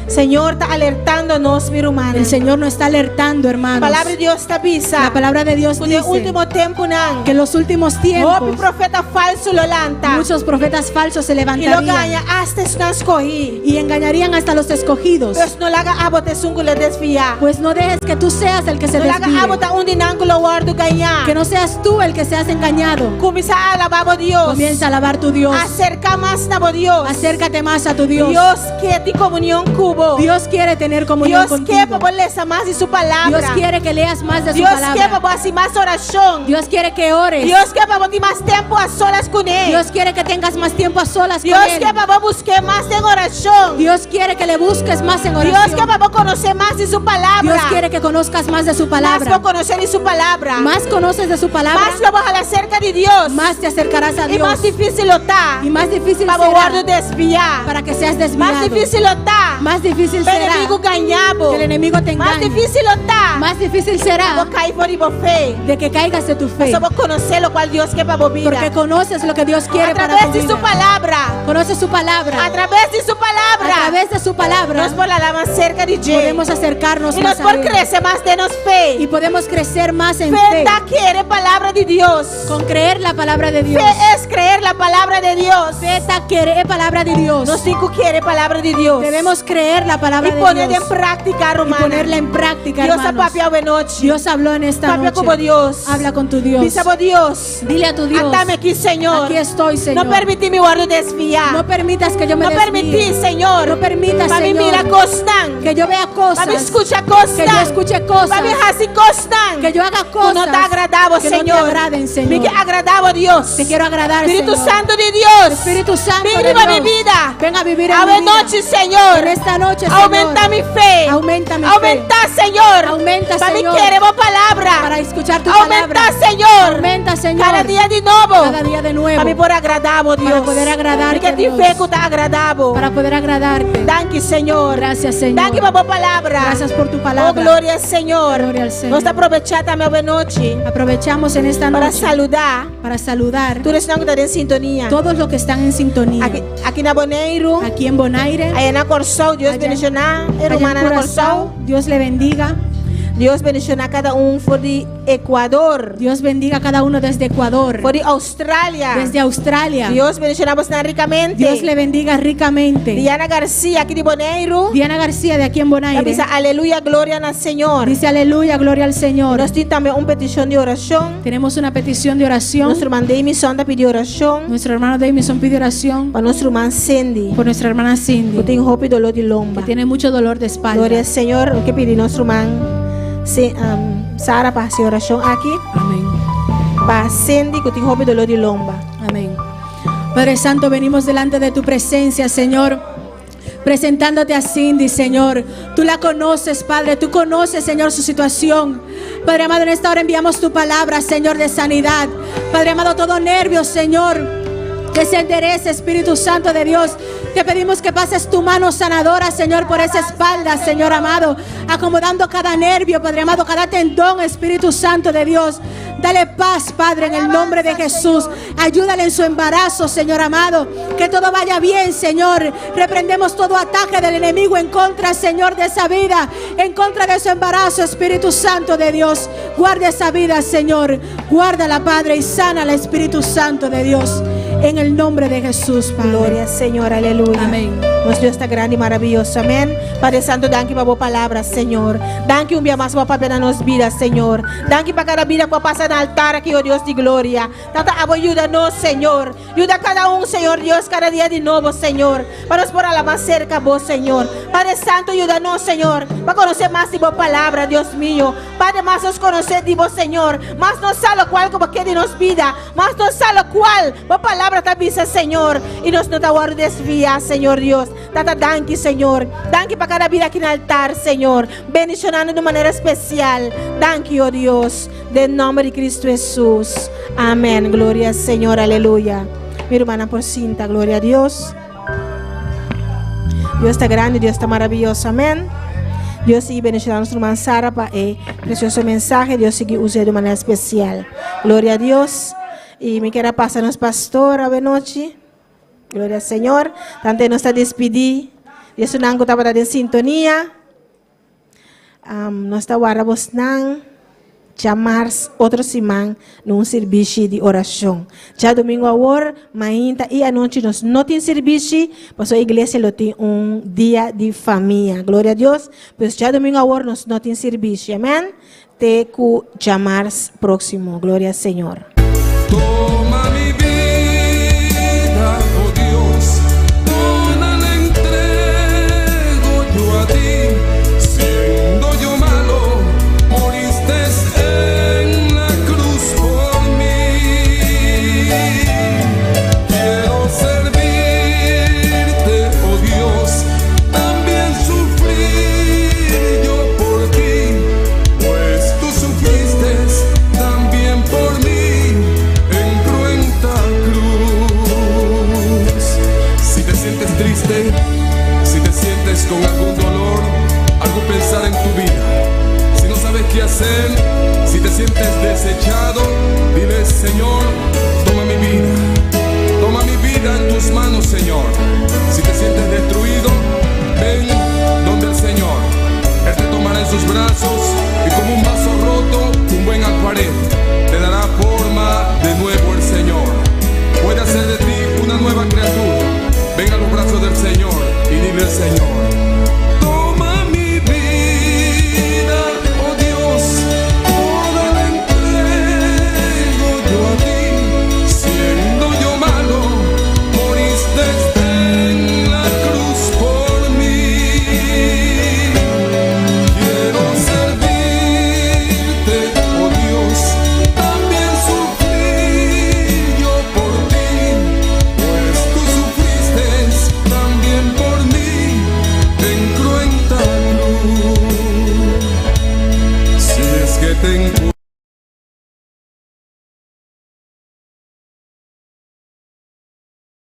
Senhor, está alertando-nos, meu irmão. El Señor nos está alertando, A hermanos. palavra de Deus está avisa. La palabra de Dios No dice último tempo, não. que en los últimos Houve tiempos profeta falso lo lanta. muchos profetas falsos se E lo levantarían ganha hasta nas corri. y engañarían hasta los escogidos. Deus não laga a botar sungulo desviar. Pues no dejes que tú seas el que se Não laga a desvíe, botar dinângulo guardo ganhar. que no seas tú el que seas engañado. Começa a alabar a Deus. Comienza a alabar tu Dios, Acerca mais na Deus. acércate más a tu Dios. Deus quer ter comunhão cubo. Dios quiere tener comunión Deus quer contigo. para ler mais de sua palavra. Dios quiere que leas más de su Deus quer palabra. para fazer mais oração. Dios quiere que ores. Deus quer para ter mais tempo a solas com Ele. Dios quiere que tengas más tiempo a solas con Deus Él. quer para buscar mais em oração. Dios quiere que le busques más en Deus oración. quer para conhecer mais de sua palavra. Dios quiere que conozcas más de su Mais palabra. para conhecer de sua palavra. Más conoces de su palabra, Mais para falar acerca de Deus. más te acercarás a E mais Dios. difícil está. Y más difícil Para guardo será desviar. para que seas Mais desviado. difícil está. Más difícil Para o inimigo será ganhar. que el enemigo te Mais engañe. difícil está. Más difícil Vou será cair por fé. de que caigas de tu fe. Só vou conhecer o qual Deus quer para a vida. Porque conoces lo que Dios quiere para tu Através de sua vida. palavra. Conoces su palabra. Através de sua A palavra. través de su palabra Nós podemos falar cerca de Deus. podemos acercarnos E nós más a podemos Él. crescer mais de nos fé. Y podemos crecer más en Fé fe. da querer a palavra de Deus. Con creer la palabra de Dios. Fé é creer a palavra de Deus. Fe es querer palabra de Dios. Nós temos que querer a palavra de Deus. Debemos creer la palabra E de poner Dios em prática, y romana. ponerla en práctica, Deus a hermanos. papi a noite. Dios habló en esta Papi como noche. Deus. Habla con tu Dios. Diz a Deus. Dile a tu Dios. Atame aqui, Senhor. Aquí estoy, Señor. Não permite me guardo desviar. No permitas que yo me Não permiti, desvíe. Senhor. No permitas, Para me Señor, mirar constante. que yo vea Para me cosas, escuchar que yo constante. escuche cosas, Para me assim constante. que yo haga Que cosas não está agradável, que no te Senhor. agraden, Señor. Me que agradável a Deus. Te quiero agradar, Espírito Señor. Santo de Deus. Espíritu Santo Vem de para minha Dios. vida. Ven a vivir en A mi vida. noite, Senhor. En esta noche, Señor. Aumenta mi fé. Aumenta mi fe. Aumentar, Senhor. Aumenta, para Señor. me querer a palavra. Para escuchar tu Aumentar, palabra. Senhor. Aumenta, Señor. Cada dia de novo. Cada día de nuevo. Para me poder agradável, Deus. Para poder agradarte, Porque te Dios. fé que está agradável. Para poder agradarte. Danke, Senhor. Gracias, Señor. Danke por a palavra. Gracias por tu Oh, palabra. glória, Senhor. Gloria al Señor. Nós aproveitar também a noite Aprovechamos en esta para noche saludar para saludar todos que estão em sintonia. todos los que están en sintonía. Aqui na Boneiro, Aquí en Bonaire, aí na Corsol, Deus Allá- bendiga. allá en Hermana na Curazao, Corsol. Dios le bendiga. Deus bendiga cada for de Equador, Dios bendiga a cada uno desde Ecuador, for de Austrália. desde Australia. Deus bendiga você ricamente. Dios le bendiga ricamente. Diana Garcia, aqui de Boneiro. Diana García de aquí en Bonaire Dice aleluya, gloria al Señor. dice aleluya, gloria al Señor. Nós temos também uma petição de oração. Tenemos una petición de oración. Nosso irmão David Sonda pediu oração Nuestro hermano Davison pide oración para nosso irmão Cindy. por nuestra hermana Que Cindy, tem roupa e dolor de lomba. que tiene mucho dolor de espalda. Glória ao Senhor. O que pedi nosso irmão Sara para fazer oração aqui. Amén. Para Cindy que tem roupa e dolor de lomba. Amén. Padre Santo, venimos delante de tu presencia, Señor, presentándote a Cindy, Señor. Tú la conoces, Padre, tú conoces, Señor, su situación. Padre amado, en esta hora enviamos tu palabra, Señor, de sanidad. Padre amado, todo nervio, Señor, que se enderece, Espíritu Santo de Dios. Te pedimos que pases tu mano sanadora, Señor, por esa espalda, Señor amado, acomodando cada nervio, Padre amado, cada tendón, Espíritu Santo de Dios. Dale paz, Padre, en el nombre de Jesús. Ayúdale en su embarazo, Señor amado. Que todo vaya bien, Señor. Reprendemos todo ataque del enemigo en contra, Señor, de esa vida, en contra de su embarazo. Espíritu Santo de Dios, guarda esa vida, Señor. Guárdala, Padre, y sana al Espíritu Santo de Dios. En el nombre de Jesús, Padre. Gloria, Señor, aleluya. Amén. Nuestro Dios está grande y maravilloso, amén. Padre Santo, danke para tu palabra, Señor. Danke un día más para pena nos vida, Señor. Danke para cada vida que pasa en el altar aquí, oh Dios de gloria. Tanta ayúdanos, Señor. Ayuda a cada uno, Señor Dios, cada día de nuevo, Señor. Para nos poner la más cerca a vos, Señor. Padre Santo, ayúdanos, Señor, para conocer más de tu palabra, Dios mío. Padre, más nos conocer de vos, Señor. Más nos sabe lo cual como que de nos vida. Más nos sabe lo cual, tu palabra te avisa, Señor. Y nos no te voy a desviar, Señor Dios. Tata, danke, Señor. Danke para cada vida aquí en el altar, Señor. Bendicionando de manera especial. Danke, oh Dios. Del nombre de Cristo Jesús. Amén. Gloria al Señor. Aleluya. Mi hermana por cinta. Gloria a Dios. Dios está grande. Dios está maravilloso. Amén. Dios sigue bendicionando a nuestra hermana Sara para el precioso mensaje. Dios sigue usando de manera especial. Gloria a Dios. Y me quiera pasarnos pastor a noche. Gloria al Señor. Tanto nos está despedí. Dios un ango estaba en sintonía. Nos está guardando llamar otro simán num servicio de oración. Ya domingo ahora, mañana y anoche nos no tiene servicio, pues la iglesia lo tiene un día de familia. Gloria a Dios. Pues ya domingo ahora nos no tiene servicio. Amén. Te cu llamar próximo. Gloria al Señor. Toma mi vida, oh Dios, toda la entrego yo a ti. Siendo yo malo, moriste en la cruz por mí. Quiero servirte, oh Dios, también sufrir yo por ti, pues tú sufriste también por mí. Triste, si te sientes con algún dolor, algún pensar en tu vida, si no sabes qué hacer, si te sientes desechado, dile: Señor, toma mi vida en tus manos, Señor. Si te sientes destruido, ven donde el Señor. Él te tomará en sus brazos y como un vaso roto, un buen alfarero, te dará forma de nuevo el Señor. Puede hacer de ti una nueva criatura. Ven a los brazos del Señor y dile al Señor: toma mi vida, oh Dios, toda la entrego yo a ti. Siendo yo malo, moriste en la cruz por mí. Quiero servirte, oh Dios, también sufrir yo por ti, pues tú sufriste también por mí en cruenta cruz. Si es que te